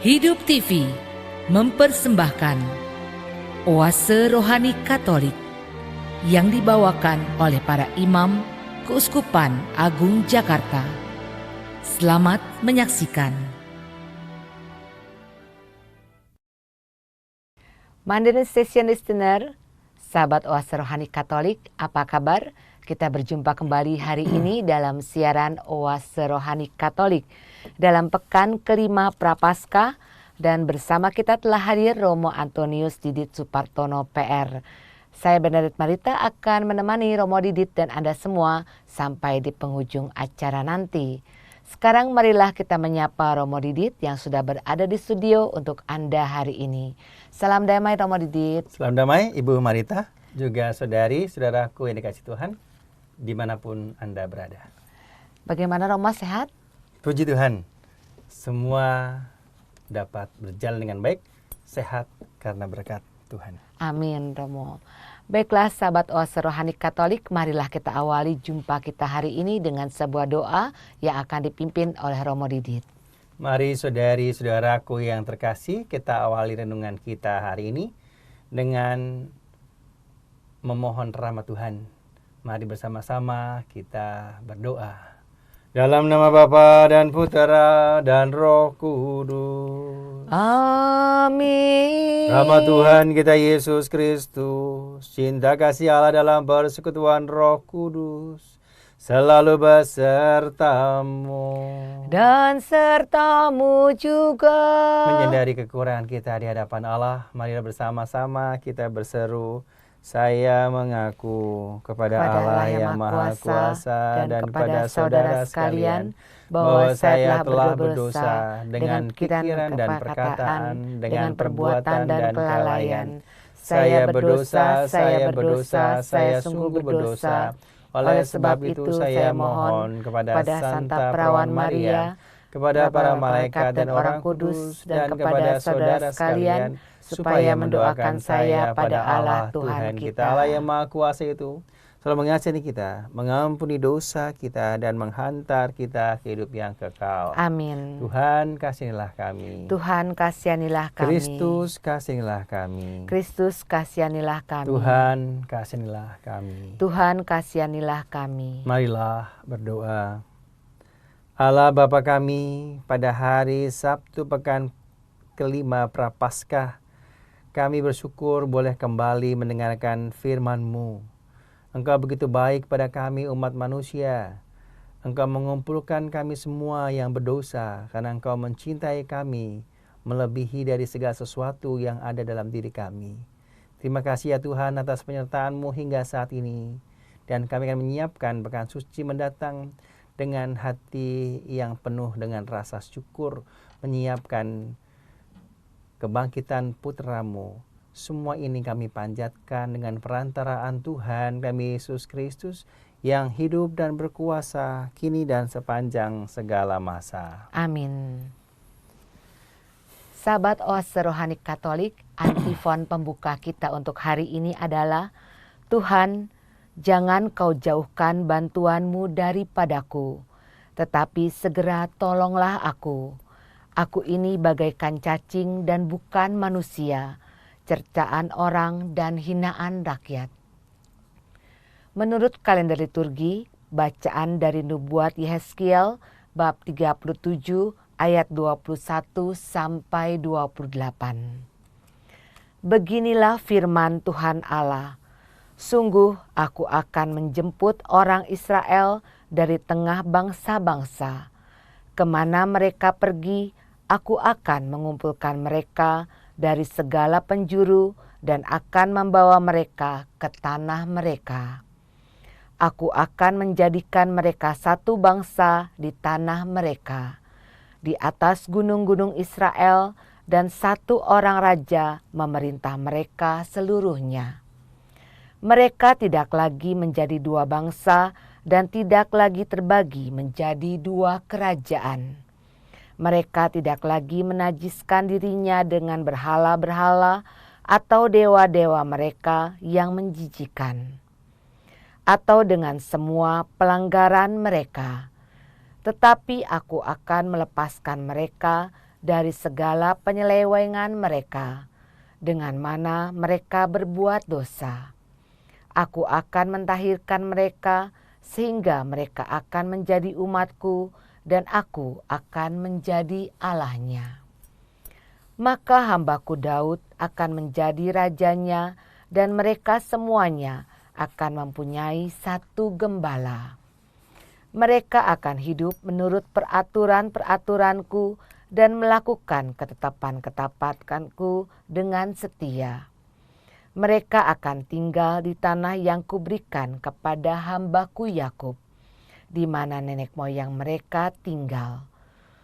Hidup TV mempersembahkan Oase Rohani Katolik yang dibawakan oleh para imam Keuskupan Agung Jakarta. Selamat menyaksikan. Mandarin Station Listener, sahabat Oase Rohani Katolik, apa kabar? Kita berjumpa kembali hari ini dalam siaran Oase Rohani Katolik dalam pekan kelima Prapaskah, dan bersama kita telah hadir Romo Antonius Didit Supartono PR. Saya Bernadette Marita akan menemani Romo Didit dan Anda semua sampai di penghujung acara nanti. Sekarang marilah kita menyapa Romo Didit yang sudah berada di studio untuk Anda hari ini. Salam damai Romo Didit. Salam damai Ibu Marita, juga saudari-saudaraku yang dikasihi Tuhan, dimanapun Anda berada. Bagaimana Romo, sehat? Puji Tuhan, semua dapat berjalan dengan baik, sehat karena berkat Tuhan. Amin Romo. Baiklah sahabat Oase Rohani Katolik, marilah kita awali jumpa kita hari ini dengan sebuah doa yang akan dipimpin oleh Romo Didit. Mari saudari-saudaraku yang terkasih, kita awali renungan kita hari ini dengan memohon rahmat Tuhan. Mari bersama-sama kita berdoa. Dalam nama Bapa dan Putera dan Roh Kudus. Amin. Rahmat Tuhan kita Yesus Kristus, cinta kasih Allah dalam persekutuan Roh Kudus selalu besertamu Dan sertamu juga. Menyadari kekurangan kita di hadapan Allah, marilah bersama-sama kita berseru, saya mengaku kepada Allah yang Maha Kuasa dan kepada saudara sekalian bahwa saya telah berdosa dengan pikiran dan perkataan, dengan perbuatan dan kelalaian. Saya berdosa, saya sungguh berdosa. Oleh sebab itu saya mohon kepada Santa Perawan Maria, kepada para malaikat dan orang kudus, dan kepada saudara sekalian, supaya mendoakan saya pada Allah Tuhan kita. Allah yang Maha Kuasa itu selalu mengasihani kita, mengampuni dosa kita, dan menghantar kita ke hidup yang kekal. Amin. Tuhan kasihanilah kami. Tuhan kasihanilah kami. Kristus kasihanilah kami. Kristus kasihanilah kami. Tuhan kasihanilah kami. Tuhan kasihanilah kami. Marilah berdoa. Allah Bapa kami, pada hari Sabtu pekan kelima Prapaskah, kami bersyukur boleh kembali mendengarkan firman-Mu. Engkau begitu baik pada kami umat manusia. Engkau mengumpulkan kami semua yang berdosa karena Engkau mencintai kami melebihi dari segala sesuatu yang ada dalam diri kami. Terima kasih ya Tuhan atas penyertaan-Mu hingga saat ini. Dan kami akan menyiapkan pekan suci mendatang dengan hati yang penuh dengan rasa syukur, menyiapkan kebangkitan putra-Mu. Semua ini kami panjatkan dengan perantaraan Tuhan kami Yesus Kristus yang hidup dan berkuasa kini dan sepanjang segala masa. Amin. Sahabat Oase Rohani Katolik, antifon pembuka kita untuk hari ini adalah, Tuhan, jangan Kau jauhkan bantuan-Mu daripadaku, tetapi segera tolonglah aku. Aku ini bagaikan cacing dan bukan manusia, cercaan orang dan hinaan rakyat. Menurut kalender liturgi, bacaan dari Nubuat Yehezkiel bab 37 ayat 21 sampai 28. Beginilah firman Tuhan Allah. Sungguh aku akan menjemput orang Israel dari tengah bangsa-bangsa. Kemana mereka pergi, aku akan mengumpulkan mereka dari segala penjuru dan akan membawa mereka ke tanah mereka. Aku akan menjadikan mereka satu bangsa di tanah mereka, di atas gunung-gunung Israel, dan satu orang raja memerintah mereka seluruhnya. Mereka tidak lagi menjadi dua bangsa dan tidak lagi terbagi menjadi dua kerajaan. Mereka tidak lagi menajiskan dirinya dengan berhala-berhala atau dewa-dewa mereka yang menjijikan, atau dengan semua pelanggaran mereka. Tetapi aku akan melepaskan mereka dari segala penyelewengan mereka, dengan mana mereka berbuat dosa. Aku akan mentahirkan mereka, sehingga mereka akan menjadi umatku, dan aku akan menjadi Allahnya. Maka hambaku Daud akan menjadi rajanya, dan mereka semuanya akan mempunyai satu gembala. Mereka akan hidup menurut peraturan-peraturanku dan melakukan ketetapan-ketetapanku dengan setia. Mereka akan tinggal di tanah yang kuberikan kepada hambaku Yakub, di mana nenek moyang mereka tinggal.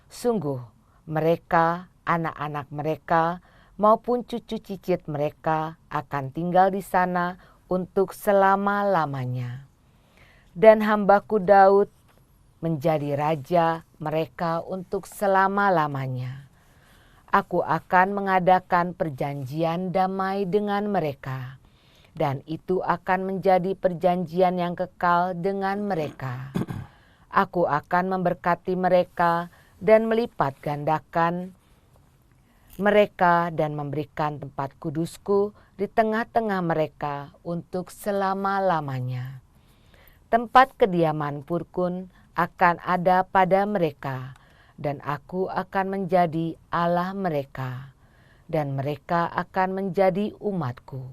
Sungguh mereka, anak-anak mereka, maupun cucu cicit mereka akan tinggal di sana untuk selama-lamanya. Dan hambaku Daud menjadi raja mereka untuk selama-lamanya. Aku akan mengadakan perjanjian damai dengan mereka, dan itu akan menjadi perjanjian yang kekal dengan mereka. Aku akan memberkati mereka dan melipat gandakan mereka dan memberikan tempat kudusku di tengah-tengah mereka untuk selama-lamanya. Tempat kediaman Purkun akan ada pada mereka, dan aku akan menjadi Allah mereka, dan mereka akan menjadi umatku.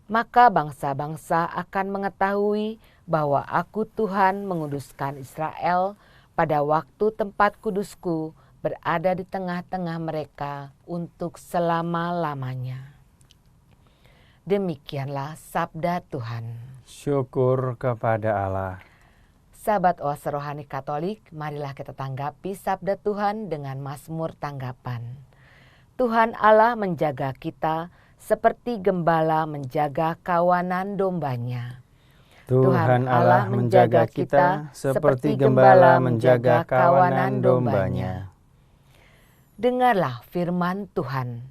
Maka bangsa-bangsa akan mengetahui bahwa aku Tuhan menguduskan Israel pada waktu tempat kudusku berada di tengah-tengah mereka untuk selama-lamanya. Demikianlah sabda Tuhan. Syukur kepada Allah. Sahabat Oase Rohani Katolik, marilah kita tanggapi sabda Tuhan dengan mazmur tanggapan. Tuhan Allah menjaga kita seperti gembala menjaga kawanan dombanya. Tuhan Allah menjaga kita seperti gembala menjaga kawanan dombanya. Dengarlah firman Tuhan,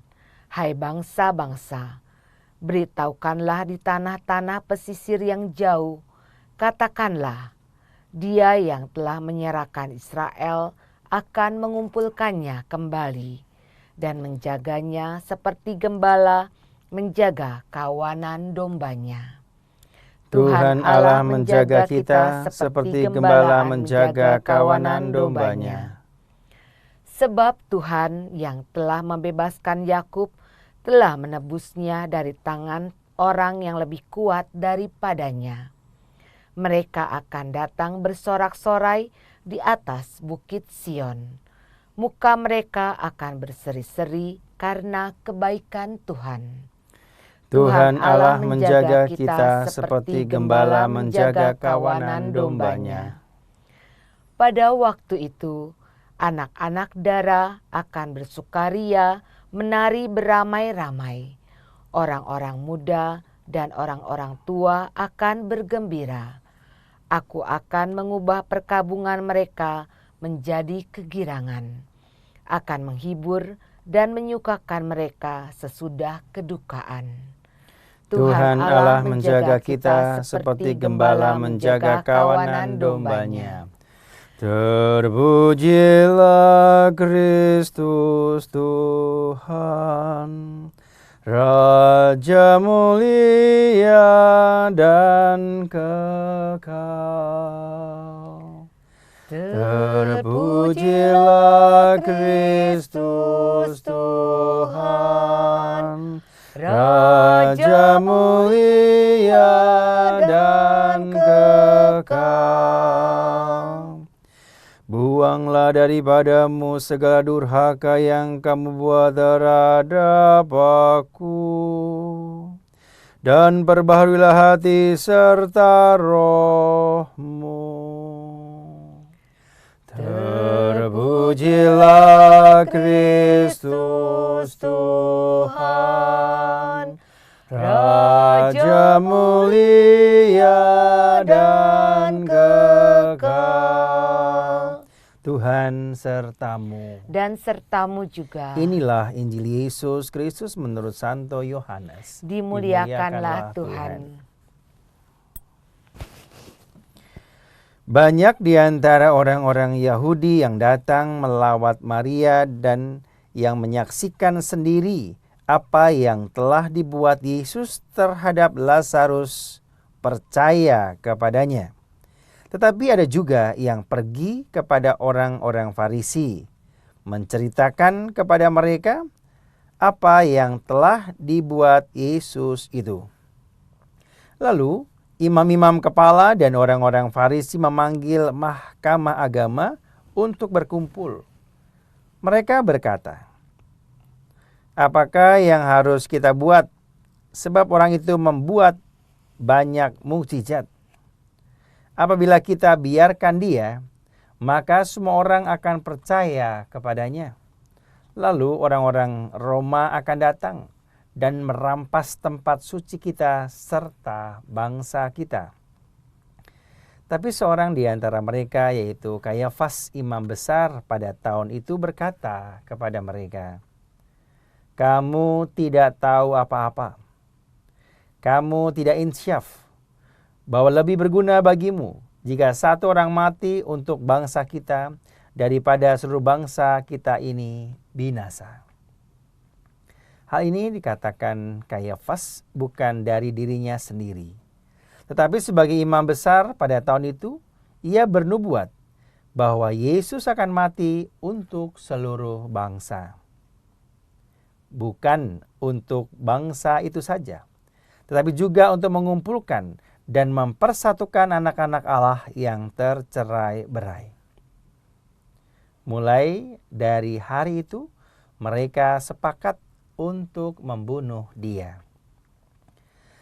hai bangsa-bangsa, beritahukanlah di tanah-tanah pesisir yang jauh, katakanlah, Dia yang telah menyerahkan Israel akan mengumpulkannya kembali dan menjaganya seperti gembala menjaga kawanan dombanya. Tuhan Allah menjaga kita seperti gembala menjaga kawanan dombanya. Sebab Tuhan yang telah membebaskan Yakub telah menebusnya dari tangan orang yang lebih kuat daripadanya. Mereka akan datang bersorak-sorai di atas bukit Sion. Muka mereka akan berseri-seri karena kebaikan Tuhan. Tuhan Allah menjaga kita seperti gembala menjaga kawanan dombanya. Pada waktu itu, anak-anak dara akan bersukaria, menari beramai-ramai. Orang-orang muda dan orang-orang tua akan bergembira. Aku akan mengubah perkabungan mereka menjadi kegirangan. Akan menghibur dan menyukakan mereka sesudah kedukaan. Tuhan Allah menjaga kita seperti gembala menjaga kawanan dombanya. Terpujilah Kristus Tuhan, Raja mulia dan kekal. Terpujilah Kristus Tuhan, Raja mulia dan kekal. Buanglah daripadamu segala durhaka yang kamu buat terhadap aku, dan perbaharuilah hati serta rohmu. Terpujilah Kristus Tuhan, Raja mulia dan kekal. Tuhan sertamu. Dan sertamu juga. Inilah Injil Yesus Kristus menurut Santo Yohanes. Dimuliakanlah Tuhan. Banyak di antara orang-orang Yahudi yang datang melawat Maria dan yang menyaksikan sendiri apa yang telah dibuat Yesus terhadap Lazarus percaya kepadanya. Tetapi ada juga yang pergi kepada orang-orang Farisi, menceritakan kepada mereka apa yang telah dibuat Yesus itu. Lalu imam-imam kepala dan orang-orang Farisi memanggil mahkamah agama untuk berkumpul. Mereka berkata, "Apakah yang harus kita buat? Sebab orang itu membuat banyak mukjizat. Apabila kita biarkan dia, maka semua orang akan percaya kepadanya. Lalu orang-orang Roma akan datang dan merampas tempat suci kita serta bangsa kita." Tapi seorang di antara mereka, yaitu Kayafas, imam besar pada tahun itu, berkata kepada mereka, "Kamu tidak tahu apa-apa. Kamu tidak insyaf bahwa lebih berguna bagimu jika satu orang mati untuk bangsa kita daripada seluruh bangsa kita ini binasa." Hal ini dikatakan Kayafas bukan dari dirinya sendiri, tetapi sebagai imam besar pada tahun itu, ia bernubuat bahwa Yesus akan mati untuk seluruh bangsa. Bukan untuk bangsa itu saja, tetapi juga untuk mengumpulkan dan mempersatukan anak-anak Allah yang tercerai-berai. Mulai dari hari itu, mereka sepakat untuk membunuh dia.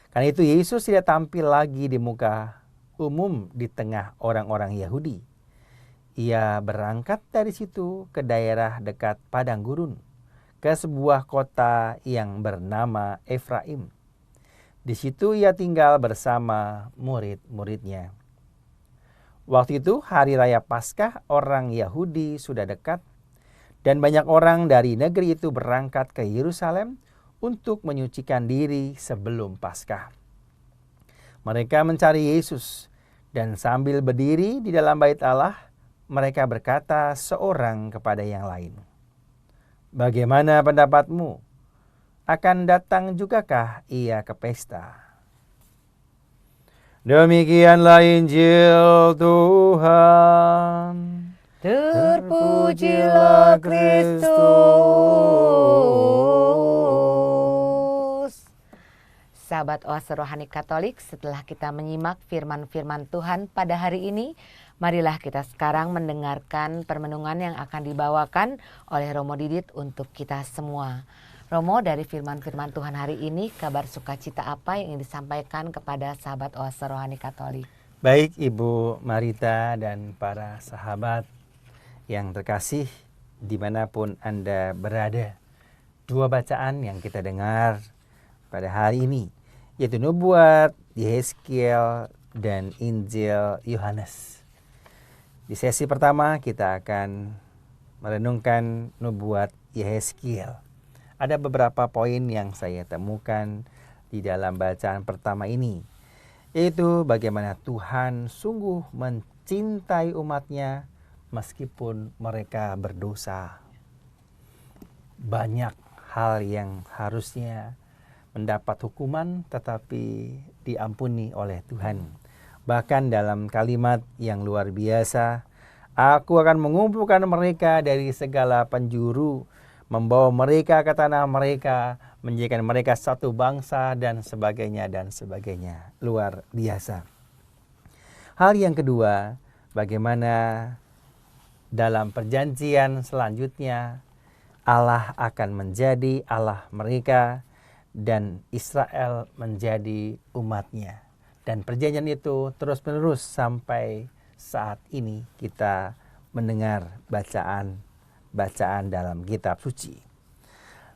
Karena itu Yesus tidak tampil lagi di muka umum di tengah orang-orang Yahudi. Ia berangkat dari situ ke daerah dekat padang gurun, ke sebuah kota yang bernama Efraim. Di situ ia tinggal bersama murid-muridnya. Waktu itu hari raya Paskah orang Yahudi sudah dekat, dan banyak orang dari negeri itu berangkat ke Yerusalem untuk menyucikan diri sebelum Paskah. Mereka mencari Yesus, dan sambil berdiri di dalam bait Allah, mereka berkata seorang kepada yang lain, "Bagaimana pendapatmu? Akan datang jugakah ia ke pesta?" Demikianlah Injil Tuhan. Terpujilah Kristus. Sahabat Oase Rohani Katolik, setelah kita menyimak firman-firman Tuhan pada hari ini, marilah kita sekarang mendengarkan permenungan yang akan dibawakan oleh Romo Didit untuk kita semua. Romo, dari firman-firman Tuhan hari ini, kabar sukacita apa yang ingin disampaikan kepada sahabat Oase Rohani Katolik? Baik Ibu Marita dan para sahabat yang terkasih dimanapun Anda berada, dua bacaan yang kita dengar pada hari ini, yaitu nubuat Yehezkiel dan Injil Yohanes. Di sesi pertama kita akan merenungkan nubuat Yehezkiel. Ada beberapa poin yang saya temukan di dalam bacaan pertama ini, yaitu bagaimana Tuhan sungguh mencintai umatnya meskipun mereka berdosa. Banyak hal yang harusnya mendapat hukuman tetapi diampuni oleh Tuhan. Bahkan dalam kalimat yang luar biasa, "Aku akan mengumpulkan mereka dari segala penjuru, membawa mereka ke tanah mereka, menjadikan mereka satu bangsa," dan sebagainya dan sebagainya. Luar biasa. Hal yang kedua, bagaimana dalam perjanjian selanjutnya Allah akan menjadi Allah mereka dan Israel menjadi umatnya. Dan perjanjian itu terus-menerus sampai saat ini kita mendengar bacaan dalam kitab suci.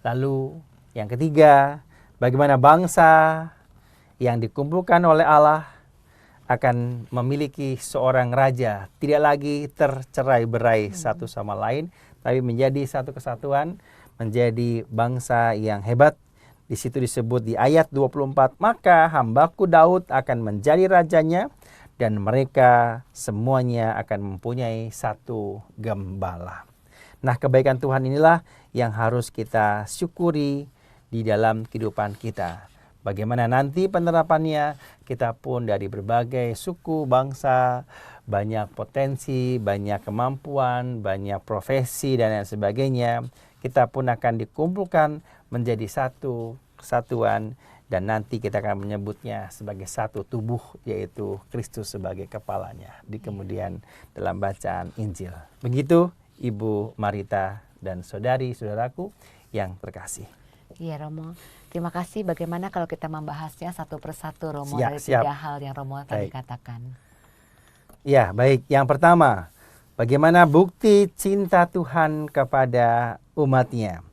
Lalu yang ketiga, bagaimana bangsa yang dikumpulkan oleh Allah akan memiliki seorang raja, tidak lagi tercerai-berai satu sama lain, tapi menjadi satu kesatuan, menjadi bangsa yang hebat. Di situ disebut di ayat 24, "Maka hambaku Daud akan menjadi rajanya, dan mereka semuanya akan mempunyai satu gembala." Nah, kebaikan Tuhan inilah yang harus kita syukuri di dalam kehidupan kita. Bagaimana nanti penerapannya, kita pun dari berbagai suku, bangsa, banyak potensi, banyak kemampuan, banyak profesi dan lain sebagainya. Kita pun akan dikumpulkan menjadi satu kesatuan dan nanti kita akan menyebutnya sebagai satu tubuh, yaitu Kristus sebagai kepalanya di kemudian dalam bacaan Injil. Begitu Ibu Marita dan saudari-saudaraku yang terkasih. Iya Romo, terima kasih. Bagaimana kalau kita membahasnya satu persatu Romo, Ya, dari siap. 3 hal yang Romo tadi Baik. katakan. Ya, baik. Yang pertama, bagaimana bukti cinta Tuhan kepada umatnya.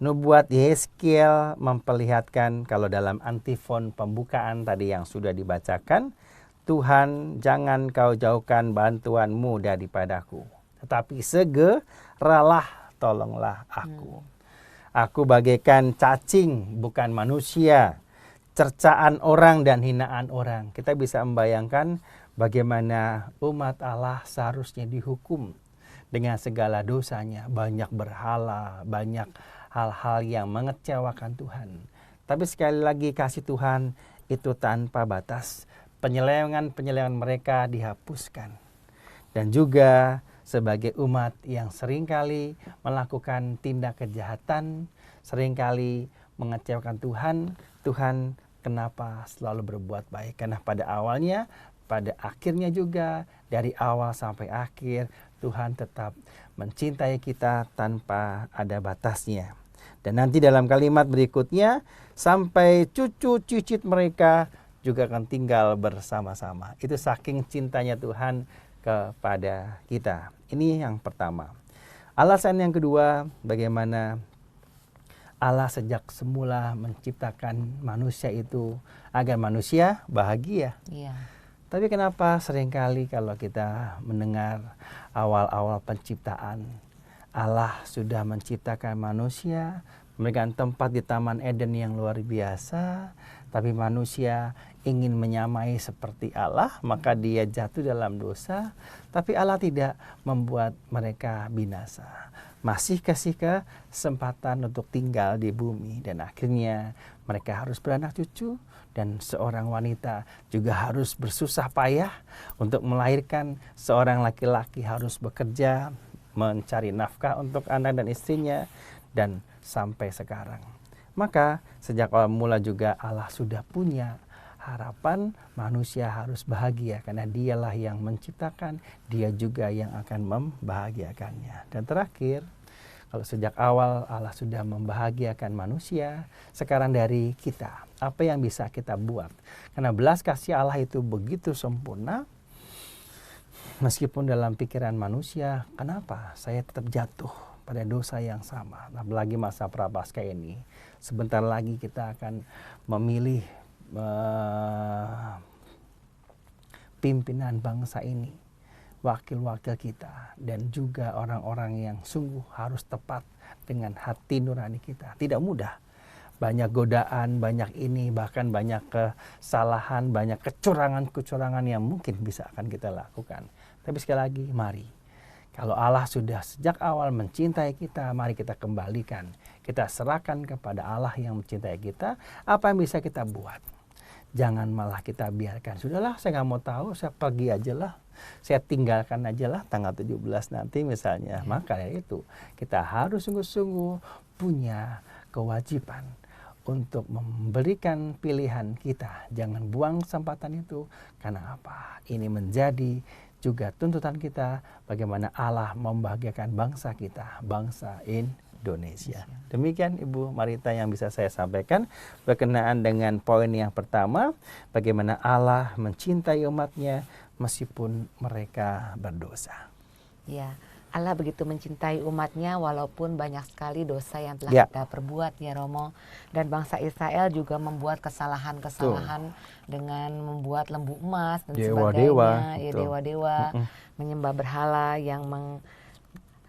Nubuat Yeskiel memperlihatkan kalau dalam antifon pembukaan tadi yang sudah dibacakan, Tuhan, jangan kau jauhkan bantuanmu daripadaku, tetapi segeralah tolonglah aku. Aku bagaikan cacing, bukan manusia, cercaan orang dan hinaan orang. Kita bisa membayangkan bagaimana umat Allah seharusnya dihukum dengan segala dosanya. Banyak berhala, banyak hal-hal yang mengecewakan Tuhan. Tapi sekali lagi kasih Tuhan itu tanpa batas. Penyelewengan-penyelewengan mereka dihapuskan. Dan juga sebagai umat yang seringkali melakukan tindak kejahatan, seringkali mengecewakan Tuhan, Tuhan kenapa selalu berbuat baik? Karena pada awalnya, pada akhirnya juga, dari awal sampai akhir, Tuhan tetap mencintai kita tanpa ada batasnya. Dan nanti dalam kalimat berikutnya, sampai cucu cicit mereka juga akan tinggal bersama-sama. Itu saking cintanya Tuhan kepada kita. Ini yang pertama. Alasan yang kedua, bagaimana Allah sejak semula menciptakan manusia itu agar manusia bahagia. Iya. Tapi kenapa seringkali kalau kita mendengar awal-awal penciptaan, Allah sudah menciptakan manusia, memberikan tempat di Taman Eden yang luar biasa, tapi manusia ingin menyamai seperti Allah, maka dia jatuh dalam dosa, tapi Allah tidak membuat mereka binasa. Masih kasih kesempatan untuk tinggal di bumi, dan akhirnya mereka harus beranak cucu, dan seorang wanita juga harus bersusah payah untuk melahirkan, seorang laki-laki harus bekerja, mencari nafkah untuk anak dan istrinya, dan sampai sekarang. Maka sejak awal mula juga Allah sudah punya harapan manusia harus bahagia karena dialah yang menciptakan, dia juga yang akan membahagiakannya. Dan terakhir, kalau sejak awal Allah sudah membahagiakan manusia, sekarang dari kita, apa yang bisa kita buat? Karena belas kasih Allah itu begitu sempurna, meskipun dalam pikiran manusia, kenapa saya tetap jatuh pada dosa yang sama? Apalagi masa prapaskah ini, sebentar lagi kita akan memilih pimpinan bangsa ini, wakil-wakil kita, dan juga orang-orang yang sungguh harus tepat dengan hati nurani kita. Tidak mudah, banyak godaan, banyak ini, bahkan banyak kesalahan, banyak kecurangan-kecurangan yang mungkin bisa akan kita lakukan. Tapi sekali lagi, mari, kalau Allah sudah sejak awal mencintai kita, mari kita kembalikan, kita serahkan kepada Allah yang mencintai kita. Apa yang bisa kita buat? Jangan malah kita biarkan, sudahlah saya nggak mau tahu, saya pergi aja lah, saya tinggalkan aja lah tanggal 17 nanti misalnya. Maka ya itu, kita harus sungguh-sungguh punya kewajiban untuk memberikan pilihan kita. Jangan buang kesempatan itu, karena apa? Ini menjadi juga tuntutan kita bagaimana Allah membahagiakan bangsa kita, bangsa Indonesia. Demikian Ibu Marita yang bisa saya sampaikan berkenaan dengan poin yang pertama, bagaimana Allah mencintai umatnya meskipun mereka berdosa. Ya, Allah begitu mencintai umatnya walaupun banyak sekali dosa yang telah kita perbuat ya Romo. Dan bangsa Israel juga membuat kesalahan-kesalahan dengan membuat lembu emas dan sebagainya, ya dewa-dewa, menyembah berhala yang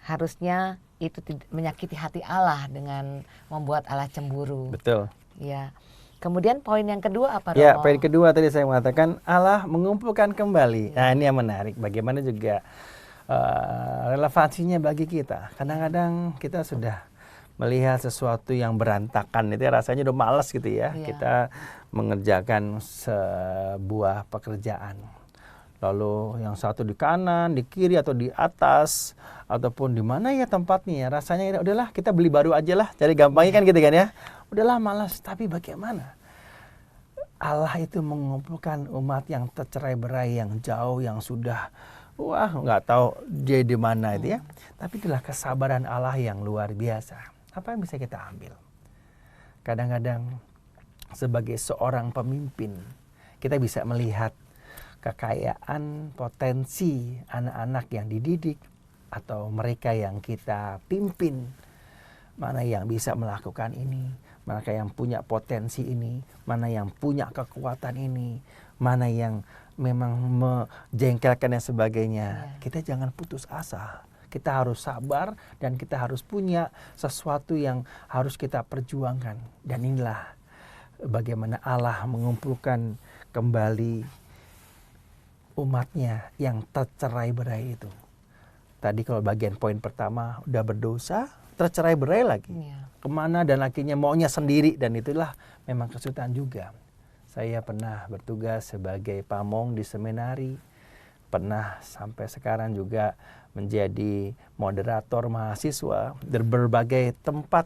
harusnya itu menyakiti hati Allah dengan membuat Allah cemburu. Betul. Ya. Kemudian poin yang kedua apa Romo? Ya, poin kedua tadi saya mengatakan Allah mengumpulkan kembali. Nah, ini yang menarik. Bagaimana juga relevansinya bagi kita. Kadang-kadang kita sudah melihat sesuatu yang berantakan itu rasanya udah malas gitu ya. Iya. Kita mengerjakan sebuah pekerjaan. Lalu yang satu di kanan, di kiri atau di atas ataupun di mana ya tempatnya ya, rasanya udahlah kita beli baru aja lah, cari gampangnya kan gitu kan ya. Udahlah malas, tapi bagaimana? Allah itu mengumpulkan umat yang tercerai-berai, yang jauh, yang sudah nggak tahu dia di mana itu ya. Tapi itulah kesabaran Allah yang luar biasa. Apa yang bisa kita ambil? Kadang-kadang sebagai seorang pemimpin, kita bisa melihat kekayaan potensi anak-anak yang dididik atau mereka yang kita pimpin. Mana yang bisa melakukan ini, mana yang punya potensi ini, mana yang punya kekuatan ini, mana yang memang menjengkelkan dan sebagainya. Kita jangan putus asa. Kita harus sabar dan kita harus punya sesuatu yang harus kita perjuangkan. Dan inilah bagaimana Allah mengumpulkan kembali umatnya yang tercerai-berai itu. Tadi kalau bagian poin pertama udah berdosa, tercerai-berai lagi. Kemana dan akhirnya maunya sendiri, dan itulah memang kesulitan juga. Saya pernah bertugas sebagai pamong di seminari, pernah sampai sekarang juga menjadi moderator mahasiswa di berbagai tempat,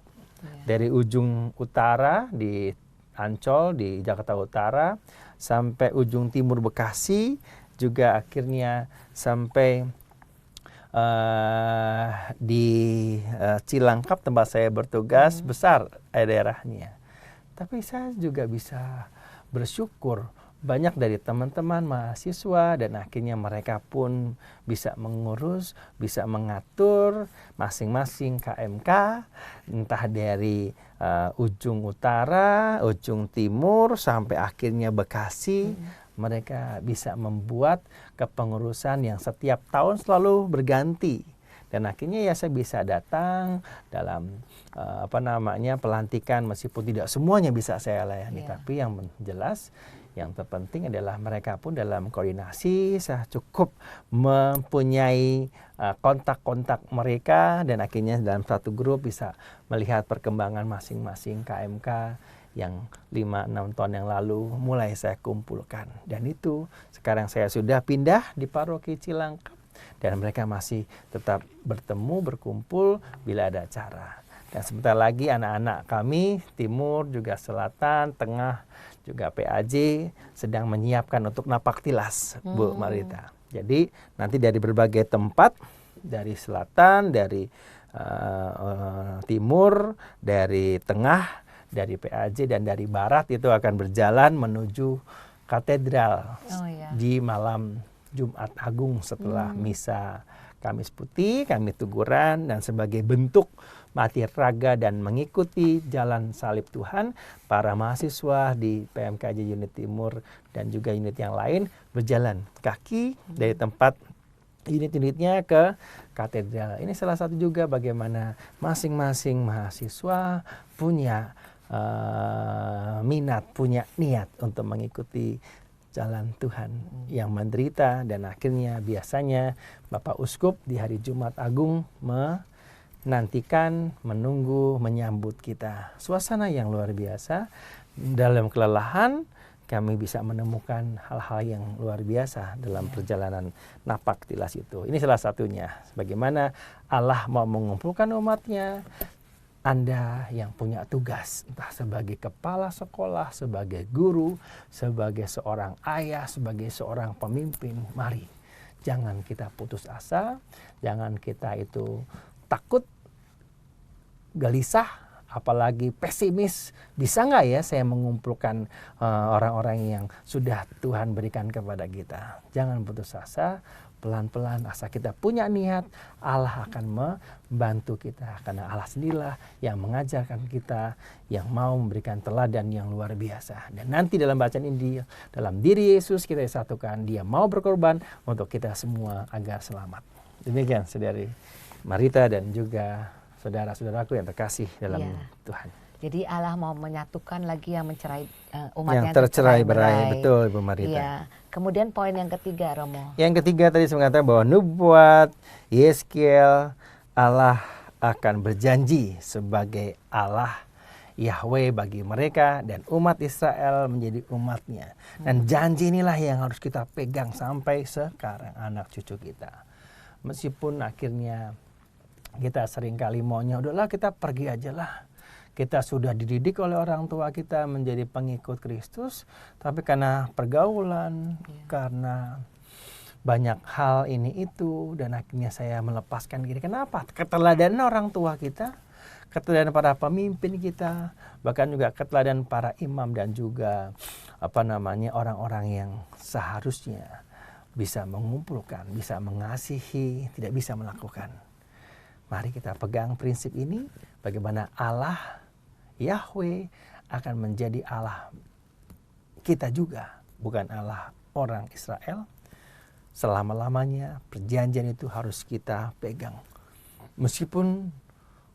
dari ujung utara di Ancol di Jakarta Utara sampai ujung timur Bekasi, juga akhirnya sampai di Cilangkap tempat saya bertugas, besar daerahnya. Tapi saya juga bisa bersyukur banyak dari teman-teman mahasiswa, dan akhirnya mereka pun bisa mengurus, bisa mengatur masing-masing KMK, entah dari ujung utara, ujung timur, sampai akhirnya Bekasi. Mereka bisa membuat kepengurusan yang setiap tahun selalu berganti. Dan akhirnya ya saya bisa datang dalam pelantikan, meskipun tidak semuanya bisa saya layani. Tapi yang jelas, yang terpenting adalah mereka pun dalam koordinasi, saya cukup mempunyai kontak-kontak mereka, dan akhirnya dalam satu grup bisa melihat perkembangan masing-masing KMK yang 5-6 tahun yang lalu mulai saya kumpulkan. Dan itu sekarang saya sudah pindah di paroki Cilangkap, dan mereka masih tetap bertemu, berkumpul bila ada acara. Dan sebentar lagi anak-anak kami timur, juga selatan, tengah, juga PAJ sedang menyiapkan untuk napak tilas, Bu Marita. Jadi nanti dari berbagai tempat, dari selatan, dari timur, dari tengah, dari PAJ dan dari barat itu akan berjalan menuju katedral di malam Jumat Agung setelah misa Kamis Putih, kami teguran, dan sebagai bentuk mati raga dan mengikuti jalan salib Tuhan, para mahasiswa di PMKJ Unit Timur dan juga unit yang lain berjalan kaki dari tempat unit-unitnya ke katedral. Ini salah satu juga bagaimana masing-masing mahasiswa punya minat, punya niat untuk mengikuti jalan Tuhan yang menderita. Dan akhirnya biasanya Bapak Uskup di hari Jumat Agung menantikan, menunggu, menyambut kita. Suasana yang luar biasa. Dalam kelelahan kami bisa menemukan hal-hal yang luar biasa dalam perjalanan napak tilas itu. Ini salah satunya. Bagaimana Allah mau mengumpulkan umatnya. Anda yang punya tugas, entah sebagai kepala sekolah, sebagai guru, sebagai seorang ayah, sebagai seorang pemimpin, mari jangan kita putus asa, jangan kita itu takut, gelisah, apalagi pesimis. Bisa nggak ya saya mengumpulkan orang-orang yang sudah Tuhan berikan kepada kita? Jangan putus asa. Pelan-pelan, asal kita punya niat, Allah akan membantu kita. Karena Allah sendirilah yang mengajarkan kita, yang mau memberikan teladan yang luar biasa. Dan nanti dalam bacaan ini, dalam diri Yesus kita disatukan, Dia mau berkorban untuk kita semua agar selamat. Demikian saudari Marita dan juga saudara-saudaraku yang terkasih dalam Tuhan. Jadi Allah mau menyatukan lagi yang mencerai umat Yang yang tercerai-berai, betul Ibu Marita. Iya. Kemudian poin yang ketiga, Romo. Yang ketiga tadi saya mengatakan bahwa nubuat Yeskiel, Allah akan berjanji sebagai Allah Yahweh bagi mereka dan umat Israel menjadi umatnya. Dan janji inilah yang harus kita pegang sampai sekarang, anak cucu kita. Meskipun akhirnya kita seringkali maunya, udahlah kita pergi aja lah. Kita sudah dididik oleh orang tua kita menjadi pengikut Kristus, tapi karena pergaulan, karena banyak hal ini itu, dan akhirnya saya melepaskan diri. Kenapa? Keteladanan orang tua kita, keteladanan para pemimpin kita, bahkan juga keteladanan para imam dan juga orang-orang yang seharusnya bisa mengumpulkan, bisa mengasihi, tidak bisa melakukan. Mari kita pegang prinsip ini, bagaimana Allah Yahweh akan menjadi Allah kita juga, bukan Allah orang Israel. Selama-lamanya perjanjian itu harus kita pegang. Meskipun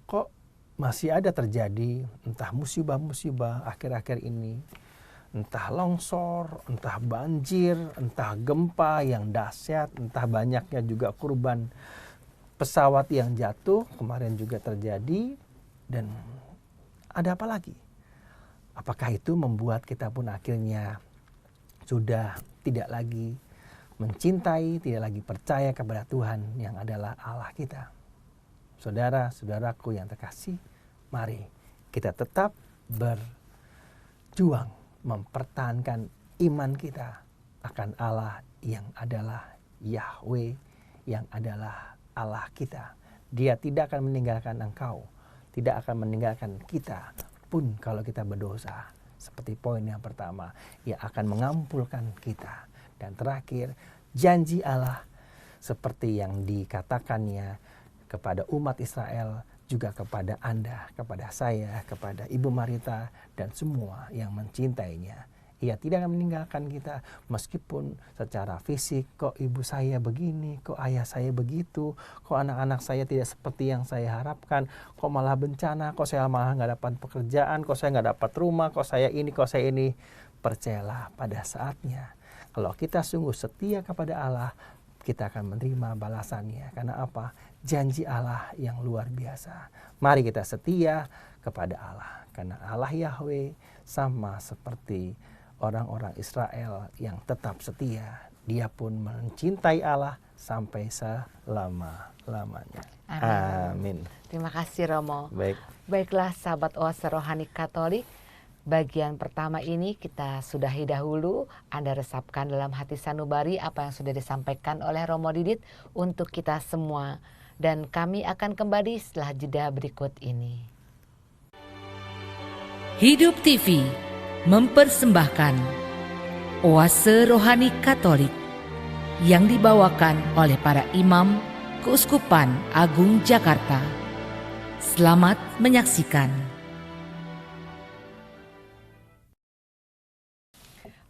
kok masih ada terjadi entah musibah-musibah akhir-akhir ini, entah longsor, entah banjir, entah gempa yang dahsyat, entah banyaknya juga korban pesawat yang jatuh, kemarin juga terjadi, dan ada apa lagi? Apakah itu membuat kita pun akhirnya sudah tidak lagi mencintai, tidak lagi percaya kepada Tuhan yang adalah Allah kita? Saudara-saudaraku yang terkasih, mari kita tetap berjuang mempertahankan iman kita akan Allah yang adalah Yahweh, yang adalah Allah kita. Dia tidak akan meninggalkan engkau, tidak akan meninggalkan kita pun kalau kita berdosa. Seperti poin yang pertama, Ia akan mengampunkan kita. Dan terakhir, janji Allah seperti yang dikatakannya kepada umat Israel, juga kepada Anda, kepada saya, kepada Ibu Marita, dan semua yang mencintainya. Ia tidak akan meninggalkan kita meskipun secara fisik, kok ibu saya begini, kok ayah saya begitu, kok anak-anak saya tidak seperti yang saya harapkan, kok malah bencana, kok saya malah nggak dapat pekerjaan, kok saya nggak dapat rumah, kok saya ini, kok saya ini. Percayalah pada saatnya. Kalau kita sungguh setia kepada Allah, kita akan menerima balasannya. Karena apa? Janji Allah yang luar biasa. Mari kita setia kepada Allah. Karena Allah Yahweh sama seperti orang-orang Israel yang tetap setia. Dia pun mencintai Allah sampai selama-lamanya. Amin. Terima kasih, Romo. Baik. Baiklah sahabat Oase Rohani Katolik, bagian pertama ini kita sudahi dahulu. Anda resapkan dalam hati sanubari apa yang sudah disampaikan oleh Romo Didit untuk kita semua. Dan kami akan kembali setelah jeda berikut ini. Hidup TV mempersembahkan Oase Rohani Katolik yang dibawakan oleh para imam Keuskupan Agung Jakarta. Selamat menyaksikan.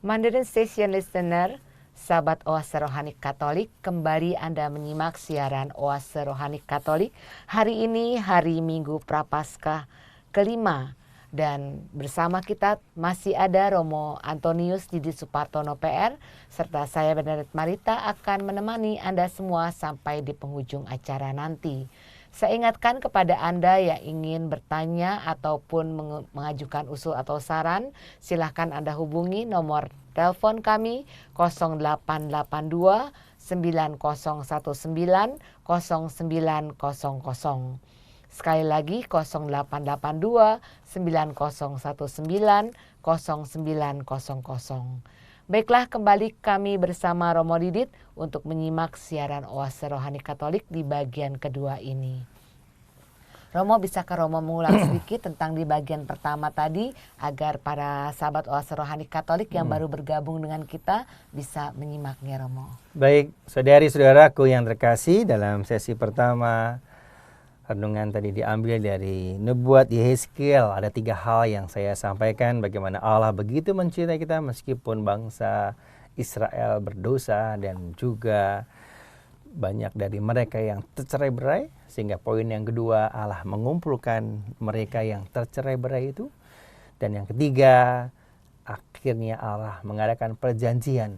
Mandarin Station Listener, sahabat Oase Rohani Katolik, kembali Anda menyimak siaran Oase Rohani Katolik. Hari ini hari Minggu Prapaskah kelima. Dan bersama kita masih ada Romo Antonius Didit Supartono PR, serta saya Bernadette Marita akan menemani Anda semua sampai di penghujung acara nanti. Saya ingatkan kepada Anda yang ingin bertanya ataupun mengajukan usul atau saran, silahkan Anda hubungi nomor telepon kami 0882 9019 0900. Sekali lagi 0882 9019 0900. Baiklah, kembali kami bersama Romo Didit untuk menyimak siaran Oase Rohani Katolik di bagian kedua ini. Romo, bisakah Romo mengulang sedikit tentang di bagian pertama tadi agar para sahabat Oase Rohani Katolik yang baru bergabung dengan kita bisa menyimaknya, Romo? Baik, saudari-saudaraku yang terkasih, dalam sesi pertama renungan tadi diambil dari nubuat Yeskiel. Ada 3 hal yang saya sampaikan, bagaimana Allah begitu mencintai kita meskipun bangsa Israel berdosa, dan juga banyak dari mereka yang tercerai-berai, sehingga poin yang kedua Allah mengumpulkan mereka yang tercerai-berai itu. Dan yang ketiga, akhirnya Allah mengadakan perjanjian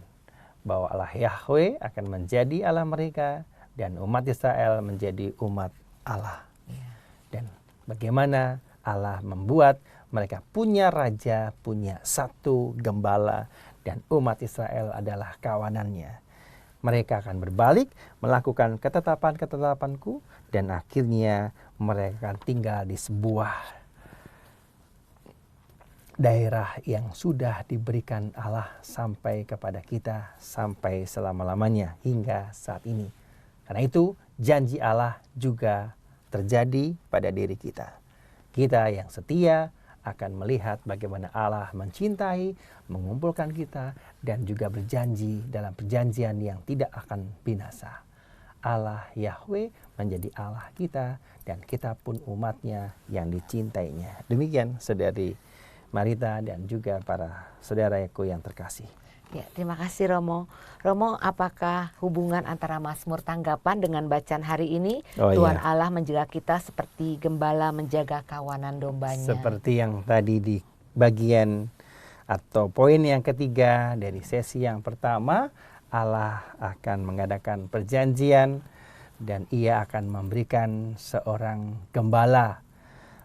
bahwa Allah Yahweh akan menjadi Allah mereka dan umat Israel menjadi umat Allah. Dan bagaimana Allah membuat mereka punya raja, punya satu gembala, dan umat Israel adalah kawanannya. Mereka akan berbalik, melakukan ketetapan-ketetapanku, dan akhirnya mereka akan tinggal di sebuah daerah yang sudah diberikan Allah sampai kepada kita, sampai selama-lamanya hingga saat ini. Karena itu janji Allah juga terjadi pada diri kita. Kita yang setia akan melihat bagaimana Allah mencintai, mengumpulkan kita, dan juga berjanji dalam perjanjian yang tidak akan binasa. Allah Yahweh menjadi Allah kita, dan kita pun umatnya yang dicintainya. Demikian saudari Marita dan juga para saudaraku yang terkasih. Ya, terima kasih Romo. Romo, apakah hubungan antara Mazmur tanggapan dengan bacaan hari ini? Tuhan Allah menjaga kita seperti gembala menjaga kawanan dombanya. Seperti yang tadi di bagian atau poin yang ketiga dari sesi yang pertama, Allah akan mengadakan perjanjian dan Ia akan memberikan seorang gembala,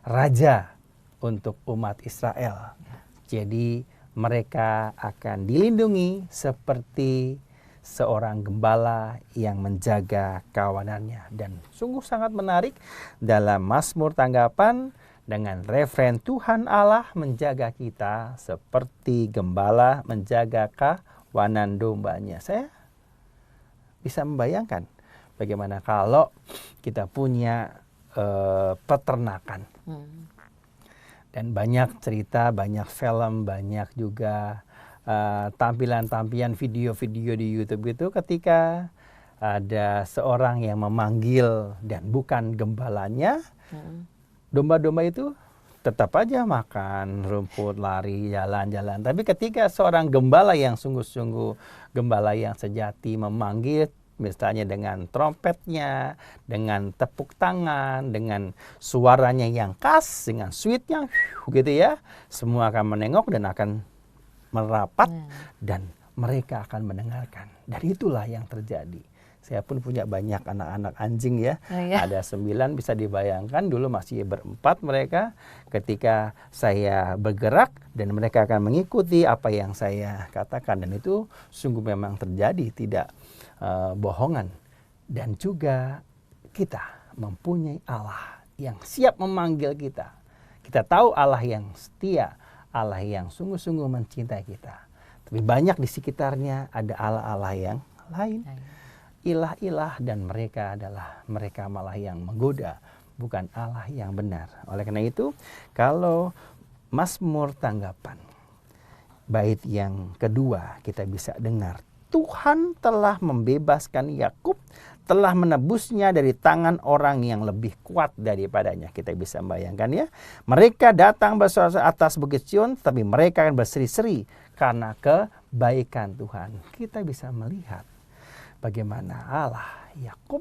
raja untuk umat Israel. Jadi mereka akan dilindungi seperti seorang gembala yang menjaga kawanannya. Dan sungguh sangat menarik dalam Mazmur tanggapan dengan referen Tuhan Allah menjaga kita seperti gembala menjaga kawanan dombanya. Saya bisa membayangkan bagaimana kalau kita punya peternakan. Dan banyak cerita, banyak film, banyak juga tampilan-tampilan video-video di YouTube itu ketika ada seorang yang memanggil dan bukan gembalanya, domba-domba itu tetap aja makan rumput, lari, jalan-jalan. Tapi ketika seorang gembala yang sungguh-sungguh gembala yang sejati memanggil, misalnya dengan trompetnya, dengan tepuk tangan, dengan suaranya yang khas, dengan sweetnya, gitu ya. Semua akan menengok dan akan merapat dan mereka akan mendengarkan. Dan itulah yang terjadi. Saya pun punya banyak anak-anak anjing ya. Ada 9, bisa dibayangkan dulu masih berempat mereka. Ketika saya bergerak dan mereka akan mengikuti apa yang saya katakan. Dan itu sungguh memang terjadi, tidak bohongan. Dan juga kita mempunyai Allah yang siap memanggil kita. Kita tahu Allah yang setia, Allah yang sungguh-sungguh mencintai kita. Tapi banyak di sekitarnya ada Allah-Allah yang lain. Ilah-ilah, dan mereka malah yang menggoda, bukan Allah yang benar. Oleh karena itu, kalau Mazmur tanggapan bait yang kedua kita bisa dengar, Tuhan telah membebaskan Yakub, telah menebusnya dari tangan orang yang lebih kuat daripadanya. Kita bisa membayangkan ya. Mereka datang bersorak atas bukit Sion, tapi mereka akan berseri-seri karena kebaikan Tuhan. Kita bisa melihat bagaimana Allah Yakub,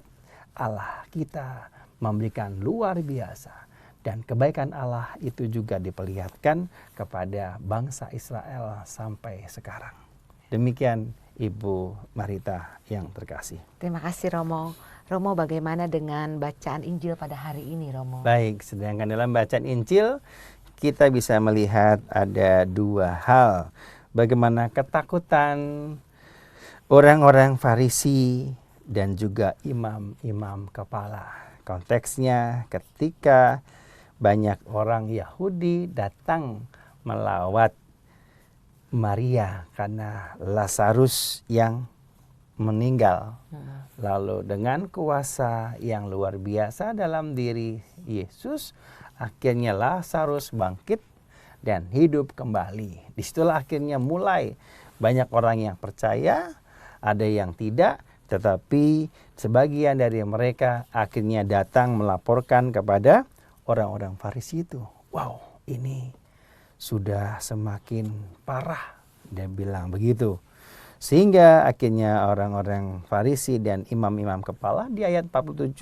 Allah kita memberikan luar biasa. Dan kebaikan Allah itu juga diperlihatkan kepada bangsa Israel sampai sekarang. Demikian Ibu Marita yang terkasih. Terima kasih Romo. Romo, bagaimana dengan bacaan Injil pada hari ini Romo? Baik, sedangkan dalam bacaan Injil kita bisa melihat ada 2 hal. Bagaimana ketakutan orang-orang Farisi dan juga imam-imam kepala. Konteksnya ketika banyak orang Yahudi datang melawat Maria karena Lazarus yang meninggal. Lalu dengan kuasa yang luar biasa dalam diri Yesus, akhirnya Lazarus bangkit dan hidup kembali. Disitulah akhirnya mulai banyak orang yang percaya, ada yang tidak, tetapi sebagian dari mereka akhirnya datang melaporkan kepada orang-orang Farisi itu. Wow, ini sudah semakin parah, dia bilang begitu. Sehingga akhirnya orang-orang Farisi dan imam-imam kepala di ayat 47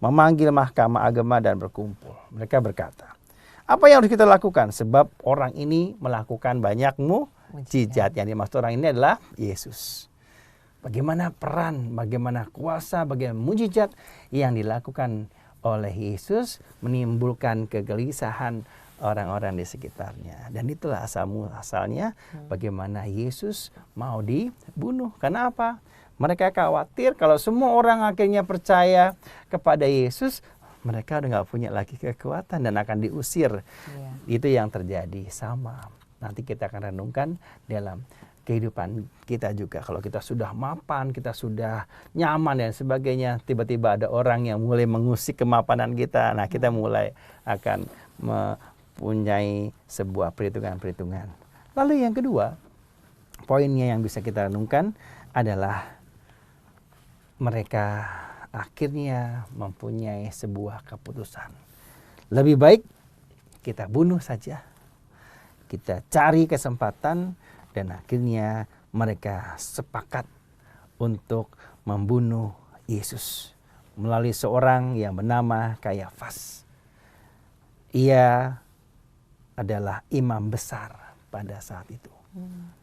memanggil mahkamah agama dan berkumpul. Mereka berkata, apa yang harus kita lakukan? Sebab orang ini melakukan banyak mujizat. Yang dimaksud orang ini adalah Yesus. Bagaimana peran, bagaimana kuasa, bagaimana mujizat yang dilakukan oleh Yesus menimbulkan kegelisahan orang-orang di sekitarnya. Dan itulah asalnya bagaimana Yesus mau dibunuh. Karena apa? Mereka khawatir kalau semua orang akhirnya percaya kepada Yesus, mereka udah gak punya lagi kekuatan dan akan diusir. Itu yang terjadi sama. Nanti kita akan renungkan dalam kehidupan kita juga. Kalau kita sudah mapan, kita sudah nyaman dan sebagainya, tiba-tiba ada orang yang mulai mengusik kemapanan kita. Nah, kita mulai akan mempunyai sebuah perhitungan-perhitungan. Lalu yang kedua, poinnya yang bisa kita renungkan adalah mereka akhirnya mempunyai sebuah keputusan. Lebih baik kita bunuh saja. Kita cari kesempatan dan akhirnya mereka sepakat untuk membunuh Yesus melalui seorang yang bernama Kayafas. Ia adalah imam besar pada saat itu.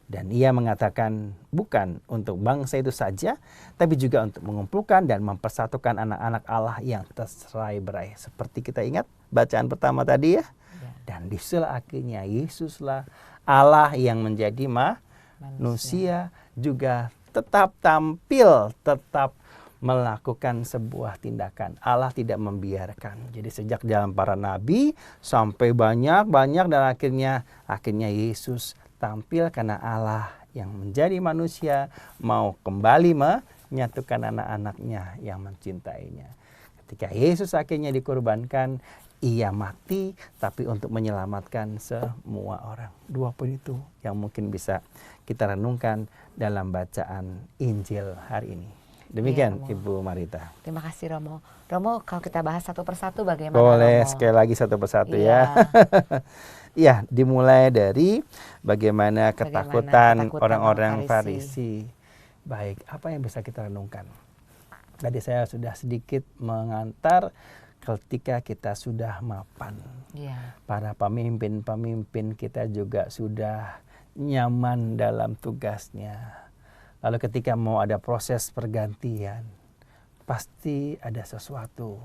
Dan ia mengatakan bukan untuk bangsa itu saja, tapi juga untuk mengumpulkan dan mempersatukan anak-anak Allah yang tercerai-berai. Seperti kita ingat bacaan pertama tadi ya. Dan disitulah akhirnya Yesuslah Allah yang menjadi manusia juga tetap tampil, tetap melakukan sebuah tindakan. Allah tidak membiarkan. Jadi sejak zaman para nabi sampai banyak dan akhirnya Yesus tampil karena Allah yang menjadi manusia mau kembali menyatukan anak-anaknya yang mencintainya. Ketika Yesus akhirnya dikorbankan, ia mati tapi untuk menyelamatkan semua orang. Dua poin itu yang mungkin bisa kita renungkan dalam bacaan Injil hari ini. Demikian ya, Ibu Marita. Terima kasih Romo. Romo, kalau kita bahas satu persatu bagaimana? Boleh, Romo? sekali lagi satu persatu ya. Ya, dimulai dari bagaimana ketakutan orang-orang Farisi. Baik, apa yang bisa kita renungkan? Tadi saya sudah sedikit mengantar ketika kita sudah mapan. Para pemimpin-pemimpin kita juga sudah nyaman dalam tugasnya. Lalu ketika mau ada proses pergantian, pasti ada sesuatu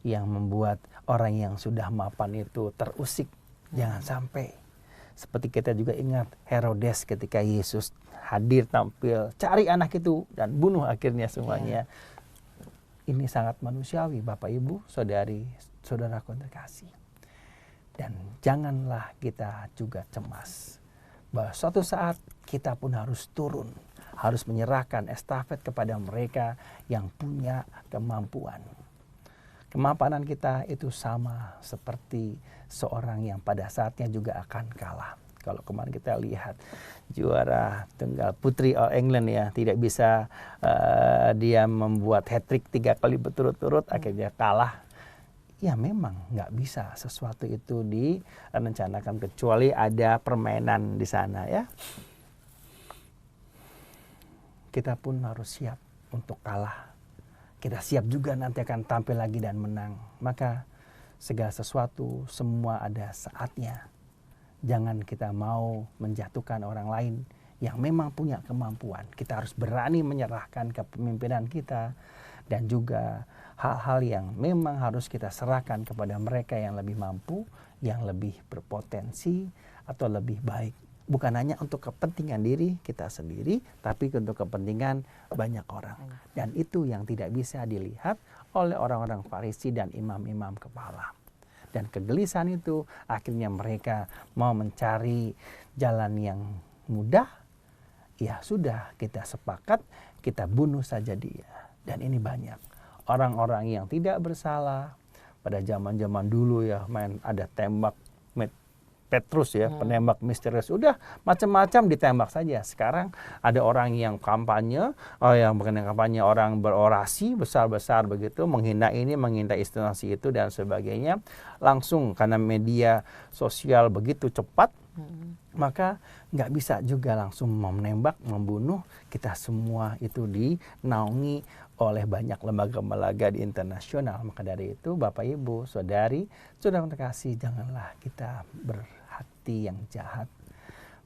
yang membuat orang yang sudah mapan itu terusik. Jangan sampai. Seperti kita juga ingat Herodes ketika Yesus hadir tampil, cari anak itu dan bunuh akhirnya semuanya. Ini sangat manusiawi Bapak Ibu, saudaraku yang terkasih. Dan janganlah kita juga cemas bahwa suatu saat kita pun harus turun, harus menyerahkan estafet kepada mereka yang punya kemampuan. Kemapanan kita itu sama seperti seorang yang pada saatnya juga akan kalah. Kalau kemarin kita lihat juara tunggal putri All England ya, tidak bisa dia membuat hat-trick 3 kali berturut-turut, akhirnya kalah. Ya memang nggak bisa sesuatu itu direncanakan kecuali ada permainan di sana ya. Kita pun harus siap untuk kalah. Kita siap juga nanti akan tampil lagi dan menang. Maka segala sesuatu semua ada saatnya. Jangan kita mau menjatuhkan orang lain yang memang punya kemampuan. Kita harus berani menyerahkan kepemimpinan kita. Dan juga hal-hal yang memang harus kita serahkan kepada mereka yang lebih mampu, yang lebih berpotensi atau lebih baik. Bukan hanya untuk kepentingan diri kita sendiri, tapi untuk kepentingan banyak orang. Dan itu yang tidak bisa dilihat oleh orang-orang Farisi dan imam-imam kepala. Dan kegelisahan itu akhirnya mereka mau mencari jalan yang mudah. Ya sudah, kita sepakat, kita bunuh saja dia. Dan ini banyak orang-orang yang tidak bersalah. Pada zaman-zaman dulu ya, ada tembak Petrus ya, penembak misterius. Udah macam-macam ditembak saja. Sekarang ada orang yang kampanye, orang berorasi besar-besar begitu, menghina ini, menghina instansi itu dan sebagainya. Langsung karena media sosial begitu cepat, Maka nggak bisa juga langsung menembak, membunuh. Kita semua itu dinaungi oleh banyak lembaga-lembaga di internasional. Maka dari itu Bapak Ibu, Saudari, Saudara terkasih, janganlah kita berhati yang jahat,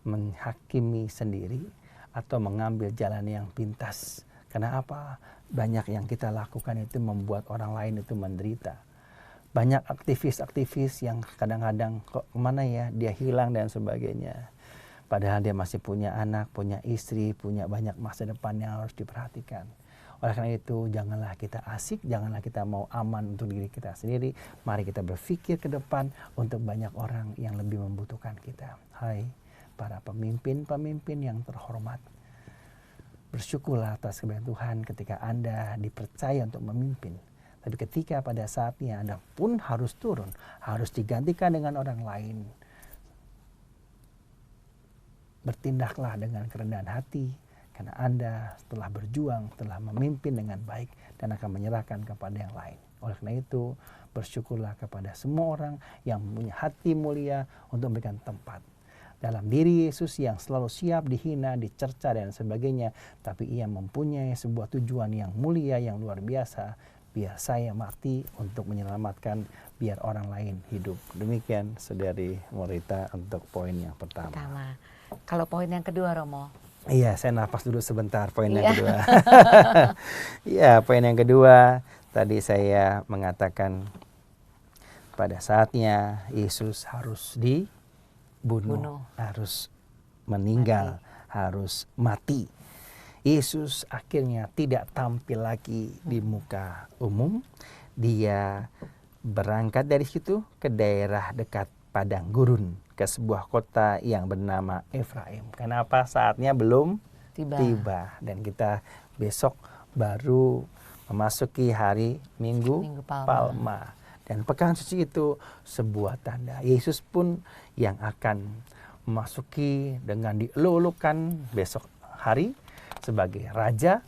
menghakimi sendiri atau mengambil jalan yang pintas. Karena apa? Banyak yang kita lakukan itu membuat orang lain itu menderita. Banyak aktivis-aktivis yang kadang-kadang kok kemana ya, dia hilang dan sebagainya. Padahal dia masih punya anak, punya istri, punya banyak masa depan yang harus diperhatikan. Oleh karena itu, janganlah kita asik, janganlah kita mau aman untuk diri kita sendiri. Mari kita berpikir ke depan untuk banyak orang yang lebih membutuhkan kita. Hai para pemimpin-pemimpin yang terhormat. Bersyukurlah atas kebenaran Tuhan ketika Anda dipercaya untuk memimpin. Tapi ketika pada saatnya Anda pun harus turun, harus digantikan dengan orang lain. Bertindaklah dengan kerendahan hati, karena Anda telah berjuang, telah memimpin dengan baik, dan akan menyerahkan kepada yang lain. Oleh karena itu, bersyukurlah kepada semua orang yang punya hati mulia untuk memberikan tempat dalam diri Yesus yang selalu siap dihina, dicerca, dan sebagainya. Tapi ia mempunyai sebuah tujuan yang mulia, yang luar biasa. Biar saya mati untuk menyelamatkan, biar orang lain hidup. Demikian Saudari Morita untuk poin yang pertama. Kalau poin yang kedua, Romo? Iya, saya nafas dulu sebentar poin yang kedua. Iya, poin yang kedua tadi saya mengatakan pada saatnya Yesus harus dibunuh, harus meninggal, harus mati. Yesus akhirnya tidak tampil lagi di muka umum. Dia berangkat dari situ ke daerah dekat padang gurun, ke sebuah kota yang bernama Efraim. Kenapa? Saatnya belum tiba. Dan kita besok baru memasuki hari Minggu Palma. Dan pekan suci itu sebuah tanda. Yesus pun yang akan memasuki dengan dielulukan besok hari sebagai raja,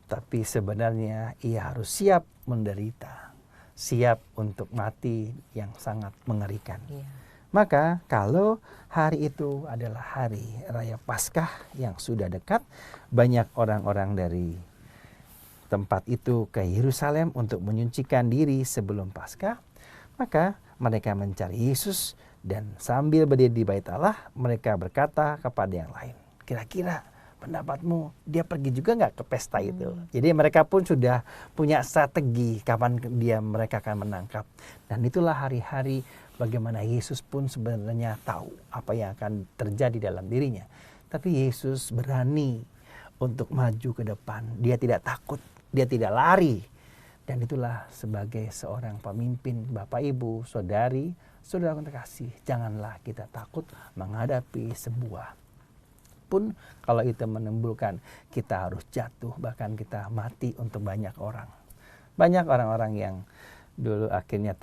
tapi sebenarnya ia harus siap menderita, siap untuk mati yang sangat mengerikan. Maka kalau hari itu adalah hari Raya Paskah yang sudah dekat, banyak orang-orang dari tempat itu ke Yerusalem untuk menyucikan diri sebelum Paskah. Maka mereka mencari Yesus, dan sambil berdiri di Bait Allah, mereka berkata kepada yang lain, kira-kira pendapatmu dia pergi juga nggak ke pesta itu? Jadi mereka pun sudah punya strategi kapan mereka akan menangkap. Dan itulah hari-hari bagaimana Yesus pun sebenarnya tahu apa yang akan terjadi dalam dirinya. Tapi Yesus berani untuk maju ke depan. Dia tidak takut, dia tidak lari. Dan itulah sebagai seorang pemimpin, Bapak Ibu, Saudari, Saudara terkasih, janganlah kita takut menghadapi sebuah pun kalau itu menimbulkan kita harus jatuh, bahkan kita mati untuk banyak orang. Banyak orang-orang yang dulu akhirnya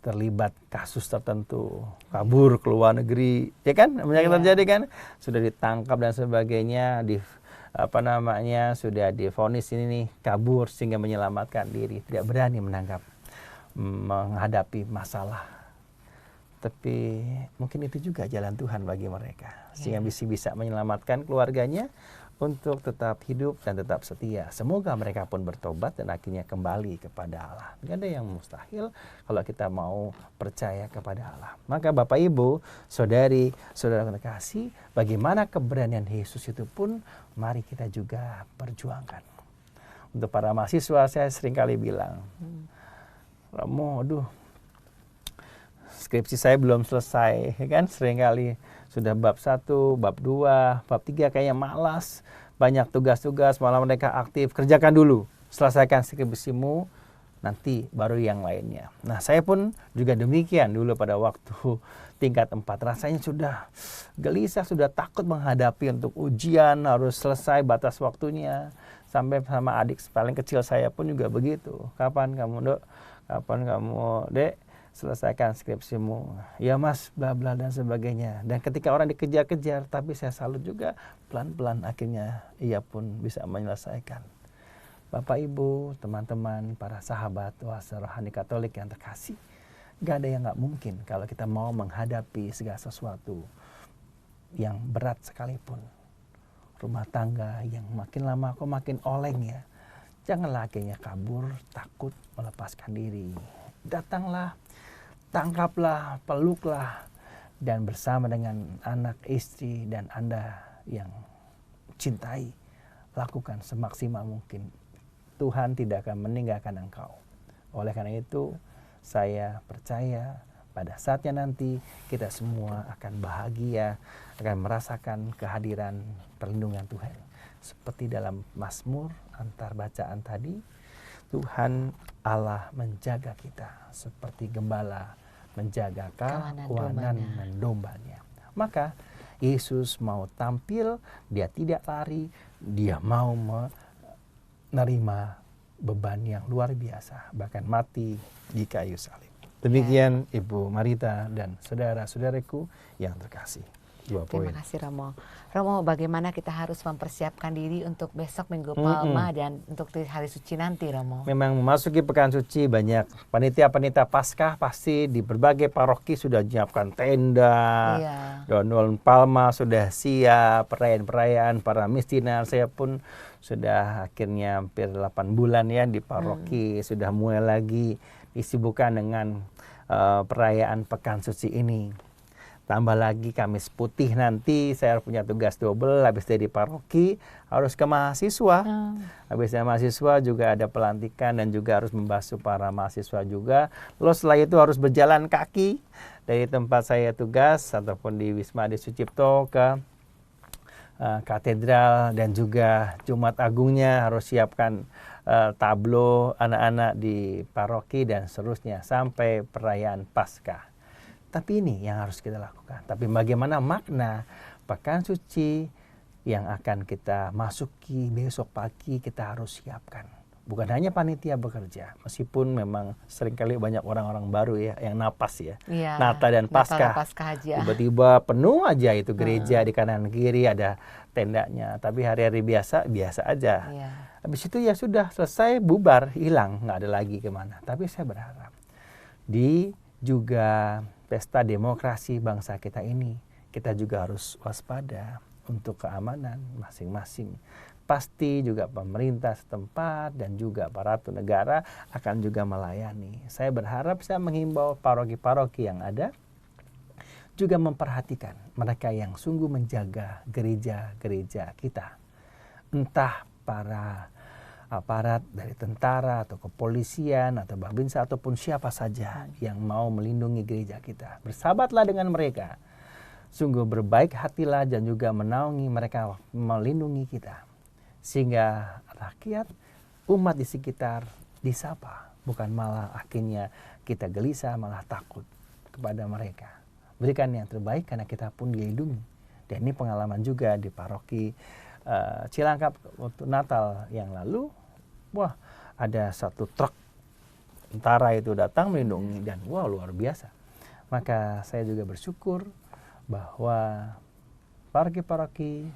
terlibat kasus tertentu, kabur ke luar negeri, ya kan? Banyak yang terjadi kan? Sudah ditangkap dan sebagainya, sudah divonis ini nih kabur sehingga menyelamatkan diri, tidak berani menghadapi masalah. Tapi mungkin itu juga jalan Tuhan bagi mereka, sehingga bisa menyelamatkan keluarganya untuk tetap hidup dan tetap setia. Semoga mereka pun bertobat dan akhirnya kembali kepada Allah. Tidak ada yang mustahil kalau kita mau percaya kepada Allah. Maka Bapak Ibu, Saudari, Saudara terkasih, bagaimana keberanian Yesus itu pun mari kita juga perjuangkan. Untuk para mahasiswa saya seringkali bilang, Romo, skripsi saya belum selesai, ya kan? Seringkali sudah bab 1, bab 2, bab 3 kayaknya malas. Banyak tugas-tugas, malah mereka aktif. Kerjakan dulu, selesaikan skripsimu, nanti baru yang lainnya. Nah, saya pun juga demikian dulu pada waktu tingkat 4. Rasanya sudah gelisah, sudah takut menghadapi untuk ujian, harus selesai batas waktunya. Sampai sama adik paling kecil saya pun juga begitu. Kapan kamu, Dok? Kapan kamu, Dek? Selesaikan skripsimu, ya Mas, bla bla dan sebagainya. Dan ketika orang dikejar-kejar, tapi saya salut juga, pelan-pelan akhirnya ia pun bisa menyelesaikan. Bapak Ibu, teman-teman, para sahabat Oase Rohani Katolik yang terkasih, gak ada yang gak mungkin kalau kita mau menghadapi segala sesuatu. yang berat sekalipun, rumah tangga yang makin lama kok makin oleng ya, janganlah akhirnya kabur, takut melepaskan diri. Datanglah, tangkaplah, peluklah, dan bersama dengan anak, istri, dan Anda yang cintai, lakukan semaksimal mungkin. Tuhan tidak akan meninggalkan engkau. Oleh karena itu, saya percaya pada saatnya nanti kita semua akan bahagia, akan merasakan kehadiran perlindungan Tuhan. Seperti dalam Mazmur antar bacaan tadi, Tuhan Allah menjaga kita seperti gembala menjaga kawanan dan dombanya. Maka Yesus mau tampil, dia tidak lari, dia mau menerima beban yang luar biasa, bahkan mati di kayu salib. Demikian Ibu Marita dan saudara-saudaraku yang terkasih. 2 poin. Terima kasih Romo. Romo, bagaimana kita harus mempersiapkan diri untuk besok Minggu Palma dan untuk hari suci nanti, Romo? Memang memasuki pekan suci banyak panitia-panitia Paskah pasti di berbagai paroki sudah menyiapkan tenda, Donol Palma sudah siap, perayaan-perayaan para mistinar. Saya pun sudah akhirnya hampir 8 bulan ya di paroki, sudah mulai lagi disibukkan dengan perayaan pekan suci ini. Tambah lagi Kamis Putih nanti saya punya tugas double, habis dari paroki harus ke mahasiswa. Habis dari mahasiswa juga ada pelantikan dan juga harus membasuh para mahasiswa juga. Lalu setelah itu harus berjalan kaki dari tempat saya tugas ataupun di Wisma Adi Sucipto ke katedral, dan juga Jumat Agungnya harus siapkan tablo anak-anak di paroki dan seterusnya sampai perayaan Paskah. Tapi ini yang harus kita lakukan. Tapi bagaimana makna pekan suci yang akan kita masuki besok pagi kita harus siapkan. Bukan hanya panitia bekerja, meskipun memang seringkali banyak orang-orang baru ya yang napas ya. Natal dan Paskah. Tiba-tiba penuh aja itu gereja di kanan kiri ada tendanya. Tapi hari-hari biasa aja. Habis itu ya sudah selesai, bubar, hilang, nggak ada lagi kemana. Tapi saya berharap di juga pesta demokrasi bangsa kita ini, kita juga harus waspada untuk keamanan masing-masing. Pasti juga pemerintah setempat dan juga aparatur negara akan juga melayani. Saya berharap, saya menghimbau paroki-paroki yang ada juga memperhatikan mereka yang sungguh menjaga gereja-gereja kita. Entah para aparat dari tentara atau kepolisian atau babinsa ataupun siapa saja yang mau melindungi gereja kita. Bersahabatlah dengan mereka. Sungguh berbaik hatilah dan juga menaungi mereka melindungi kita. Sehingga rakyat, umat di sekitar disapa. Bukan malah akhirnya kita gelisah, malah takut kepada mereka. Berikan yang terbaik karena kita pun dilindungi. Dan ini pengalaman juga di paroki Cilangkap waktu Natal yang lalu. Wah, ada satu truk tentara itu datang melindungi dan wah luar biasa. Maka saya juga bersyukur bahwa paroki-paroki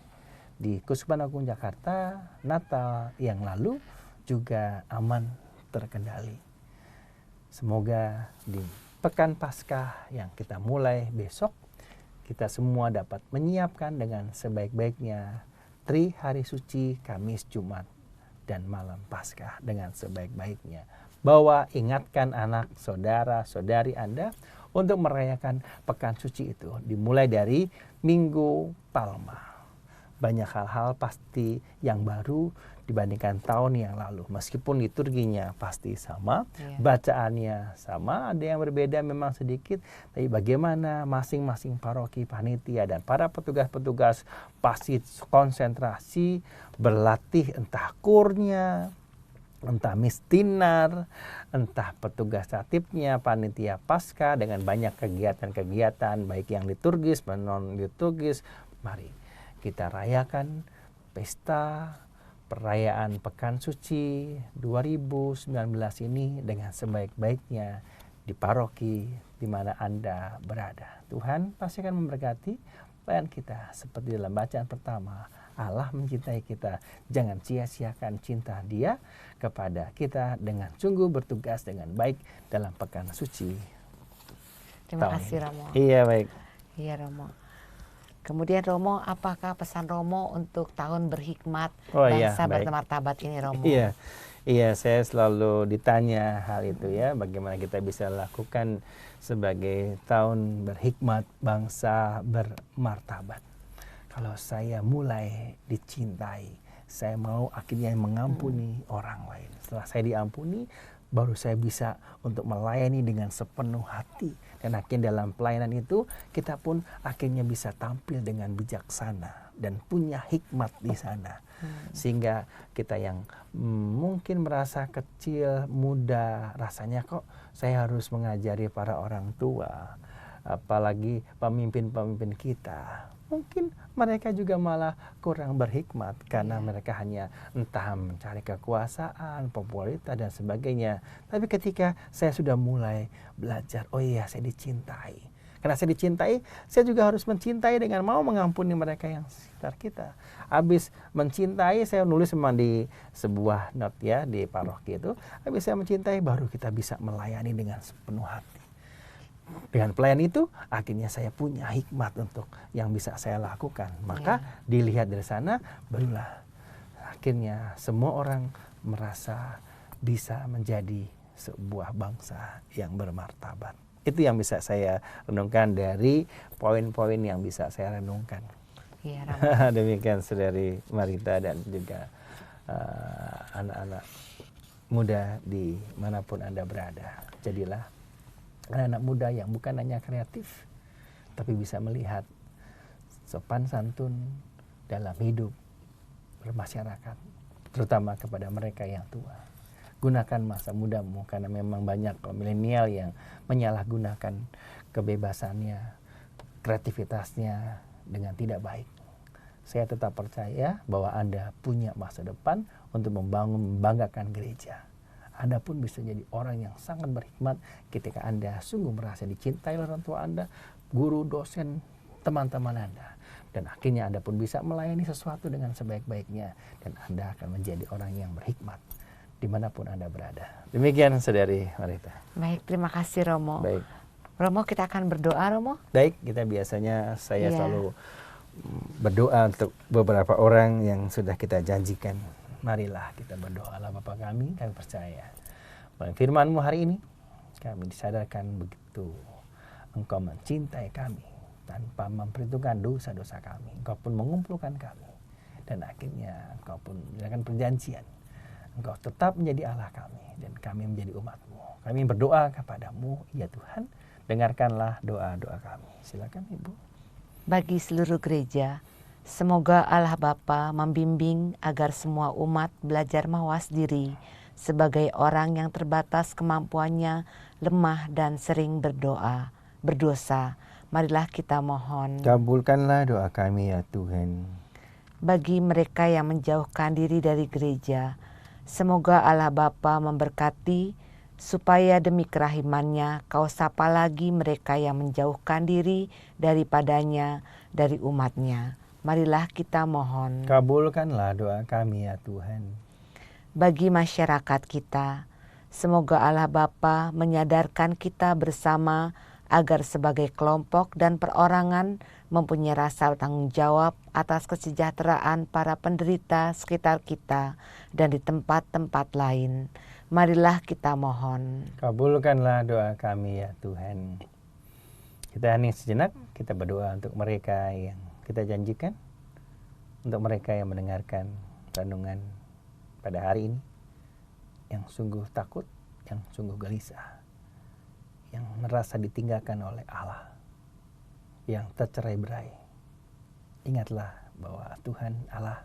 di Keuskupan Agung Jakarta Natal yang lalu juga aman terkendali. Semoga di pekan Paskah yang kita mulai besok kita semua dapat menyiapkan dengan sebaik-baiknya hari suci, Kamis, Jumat, dan malam Paskah dengan sebaik-baiknya. Bahwa ingatkan anak, saudara, saudari Anda untuk merayakan pekan suci itu. Dimulai dari Minggu Palma. Banyak hal-hal pasti yang baru dibandingkan tahun yang lalu. Meskipun liturginya pasti sama, bacaannya sama, ada yang berbeda memang sedikit. Tapi bagaimana masing-masing paroki, panitia, dan para petugas-petugas pasti konsentrasi, berlatih entah kurnya, entah mistinar, entah petugas tatipnya, panitia Paskah dengan banyak kegiatan-kegiatan baik yang liturgis maupun non-liturgis. Mari kita rayakan pesta perayaan Pekan Suci 2019 ini dengan sebaik-baiknya di paroki di mana Anda berada. Tuhan pasti akan memberkati pelayan kita seperti dalam bacaan pertama. Allah mencintai kita, jangan sia-siakan cinta Dia kepada kita dengan sungguh bertugas dengan baik dalam Pekan Suci. Terima kasih Romo. Iya baik. Iya Romo. Kemudian Romo, apakah pesan Romo untuk tahun berhikmat Oh iya, bangsa baik. bermartabat ini Romo? Iya, iya, saya selalu ditanya hal itu ya, bagaimana kita bisa lakukan sebagai tahun berhikmat bangsa bermartabat. Kalau saya mulai dicintai, saya mau akhirnya mengampuni orang lain. Setelah saya diampuni, baru saya bisa untuk melayani dengan sepenuh hati. Dan akhirnya dalam pelayanan itu, kita pun akhirnya bisa tampil dengan bijaksana dan punya hikmat di sana. Sehingga kita yang mungkin merasa kecil, muda, rasanya kok saya harus mengajari para orang tua, apalagi pemimpin-pemimpin kita. Mungkin mereka juga malah kurang berhikmat karena mereka hanya entah mencari kekuasaan, popularitas dan sebagainya. Tapi ketika saya sudah mulai belajar, oh iya saya dicintai. Karena saya dicintai, saya juga harus mencintai dengan mau mengampuni mereka yang sekitar kita. Habis mencintai, saya nulis memang di sebuah note ya di paroki itu. Habis saya mencintai, baru kita bisa melayani dengan sepenuh hati. Dengan pelayan itu, akhirnya saya punya hikmat untuk yang bisa saya lakukan. Maka dilihat dari sana, barulah akhirnya semua orang merasa bisa menjadi sebuah bangsa yang bermartabat. Itu yang bisa saya renungkan dari poin-poin yang bisa saya renungkan. Iya, Romo. Demikian Saudari Marita dan juga anak-anak muda di manapun Anda berada. Jadilah anak-anak muda yang bukan hanya kreatif, tapi bisa melihat sopan santun dalam hidup bermasyarakat, terutama kepada mereka yang tua. Gunakan masa mudamu, karena memang banyak milenial yang menyalahgunakan kebebasannya, kreativitasnya dengan tidak baik. Saya tetap percaya bahwa Anda punya masa depan untuk membanggakan gereja. Anda pun bisa jadi orang yang sangat berhikmat ketika Anda sungguh merasa dicintai oleh orang tua Anda, guru, dosen, teman-teman Anda. Dan akhirnya Anda pun bisa melayani sesuatu dengan sebaik-baiknya. Dan Anda akan menjadi orang yang berhikmat dimanapun Anda berada. Demikian Saudari Marita. Baik, terima kasih Romo. Baik. Romo, kita akan berdoa Romo. Baik, kita biasanya saya selalu berdoa untuk beberapa orang yang sudah kita janjikan. Marilah kita berdoa. Allah Bapa kami percaya bahwa firman-Mu hari ini kami disadarkan begitu Engkau mencintai kami tanpa memperhitungkan dosa-dosa kami. Engkau pun mengumpulkan kami dan akhirnya Engkau pun menjalankan perjanjian. Engkau tetap menjadi Allah kami dan kami menjadi umat-Mu. Kami berdoa kepadamu, ya Tuhan, dengarkanlah doa-doa kami. Silakan Ibu. Bagi seluruh gereja, semoga Allah Bapa membimbing agar semua umat belajar mawas diri sebagai orang yang terbatas kemampuannya, lemah dan sering berdosa. Marilah kita mohon. Kabulkanlah doa kami ya Tuhan. Bagi mereka yang menjauhkan diri dari gereja, semoga Allah Bapa memberkati supaya demi kerahimannya Kau sapa lagi mereka yang menjauhkan diri daripadanya, dari umatnya. Marilah kita mohon. Kabulkanlah doa kami ya Tuhan. Bagi masyarakat kita, semoga Allah Bapa menyadarkan kita bersama agar sebagai kelompok dan perorangan mempunyai rasa tanggung jawab atas kesejahteraan para penderita sekitar kita dan di tempat-tempat lain. Marilah kita mohon. Kabulkanlah doa kami ya Tuhan. Kita hening sejenak, kita berdoa untuk mereka yang kita janjikan, untuk mereka yang mendengarkan renungan pada hari ini, yang sungguh takut, yang sungguh gelisah, yang merasa ditinggalkan oleh Allah, yang tercerai-berai. Ingatlah bahwa Tuhan Allah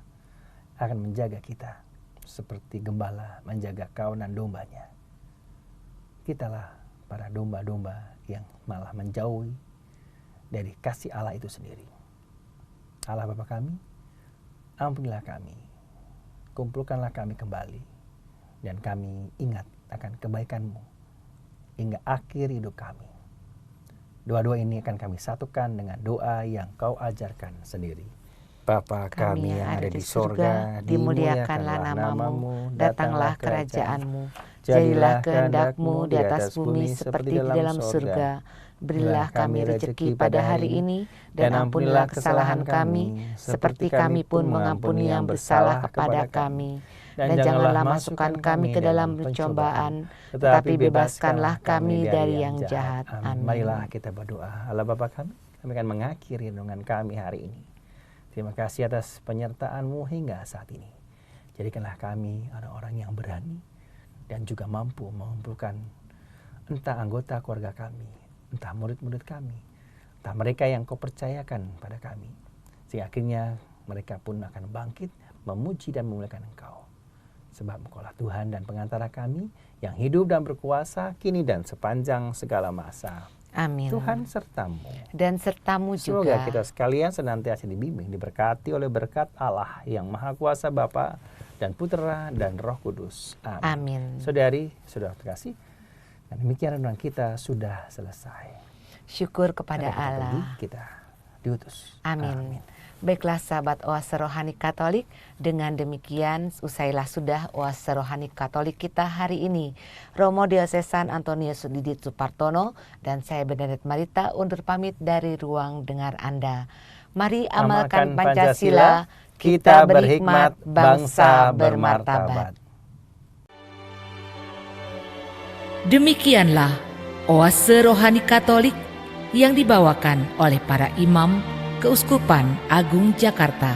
akan menjaga kita seperti gembala menjaga kawanan dombanya. Kitalah para domba-domba yang malah menjauhi dari kasih Allah itu sendiri. Allah Bapa kami, ampunilah kami, kumpulkanlah kami kembali, dan kami ingat akan kebaikan-Mu hingga akhir hidup kami. Doa-doa ini akan kami satukan dengan doa yang Kau ajarkan sendiri. Bapa kami yang ada di sorga, dimuliakanlah namamu, datanglah kerajaanmu, jadilah kehendak-Mu di atas bumi seperti di dalam surga. Berilah kami rezeki pada hari ini, dan ampunilah kesalahan kami, seperti kami pun mengampuni yang bersalah kepada kami. Dan janganlah masukkan kami ke dalam pencobaan, tetapi bebaskanlah kami dari yang jahat. Amin. Marilah kita berdoa. Allah Bapa kami akan mengakhiri renungan kami hari ini. Terima kasih atas penyertaan-Mu hingga saat ini. Jadikanlah kami orang-orang yang berani dan juga mampu mengumpulkan entah anggota keluarga kami, entah murid-murid kami, entah mereka yang Kau percayakan pada kami. Sehingga akhirnya mereka pun akan bangkit, memuji dan memuliakan Engkau. Sebab Engkaulah Tuhan dan pengantara kami yang hidup dan berkuasa kini dan sepanjang segala masa. Amin. Tuhan sertamu. Dan sertamu Semoga juga. kita sekalian senantiasa dibimbing, diberkati oleh berkat Allah yang Maha Kuasa Bapa dan Putera dan Roh Kudus. Amin. Amin. Saudari, saudara terkasih, dan demikian renungan kita sudah selesai. Syukur kepada Sampai kita Allah. pergi, kita diutus. Amin. Baiklah sahabat Oase Rohani Katolik, dengan demikian usailah sudah Oase Rohani Katolik kita hari ini. Romo Diosesan Antonius Didit Supartono dan saya Bernadette Marita undur pamit dari ruang dengar Anda. Mari amalkan Pancasila, kita berhikmat, bangsa bermartabat. Demikianlah Oase Rohani Katolik yang dibawakan oleh para imam Keuskupan Agung Jakarta.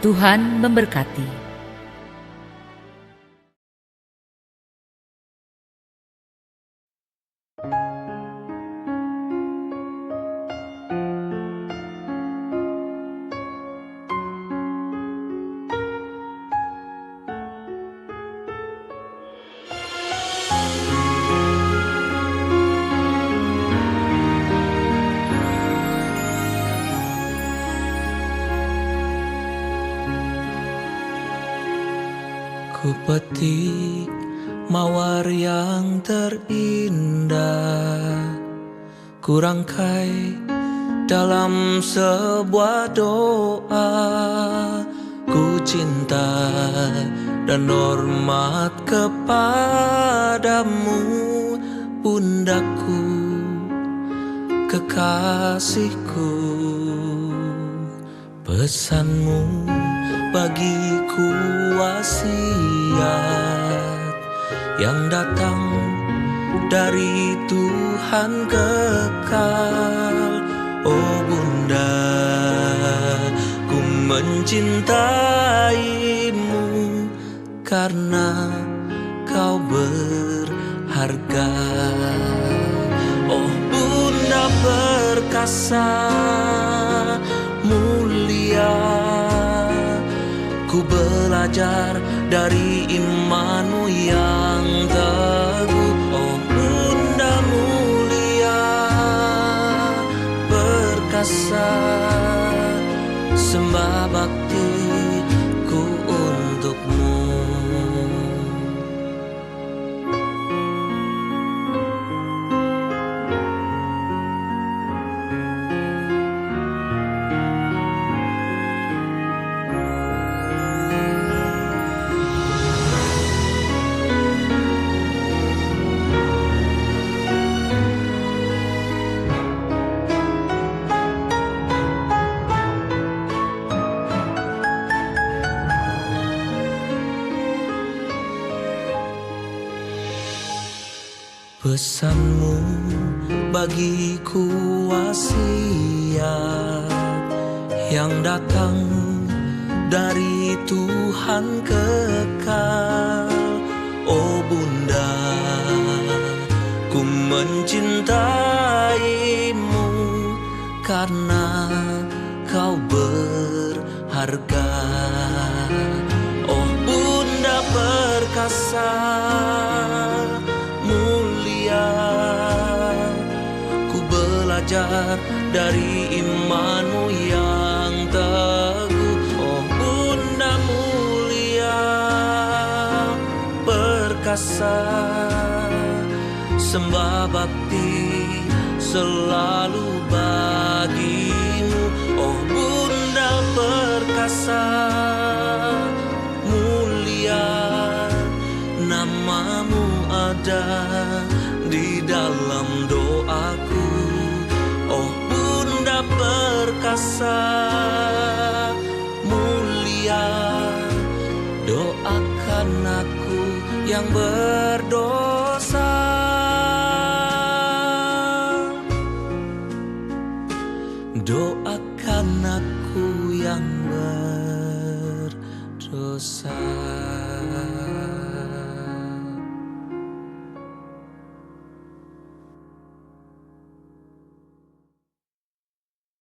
Tuhan memberkati. Ku petik mawar yang terindah, ku rangkai dalam sebuah doa. Ku cinta dan hormat kepadamu, bundakku, kekasihku. Pesanmu bagiku wasiat yang datang dari Tuhan kekal. Oh Bunda, ku mencintaimu karena kau berharga. Oh Bunda perkasa mulia, ku belajar dari imanmu yang teguh. Oh Bunda mulia, perkasa, sembah baktiku untukmu. Pesanmu bagiku wasiat yang datang dari Tuhan kekal. Oh Bunda, ku mencintaimu karena kau berharga. Oh Bunda perkasa mulia, ku belajar dari imanmu yang teguh. Oh Bunda mulia, perkasa, sembah bakti selalu bagimu. Oh Bunda perkasa mulia, namamu ada di dalam doaku. perkasa, mulia. Doakan aku yang berdosa. Doakan aku yang berdosa.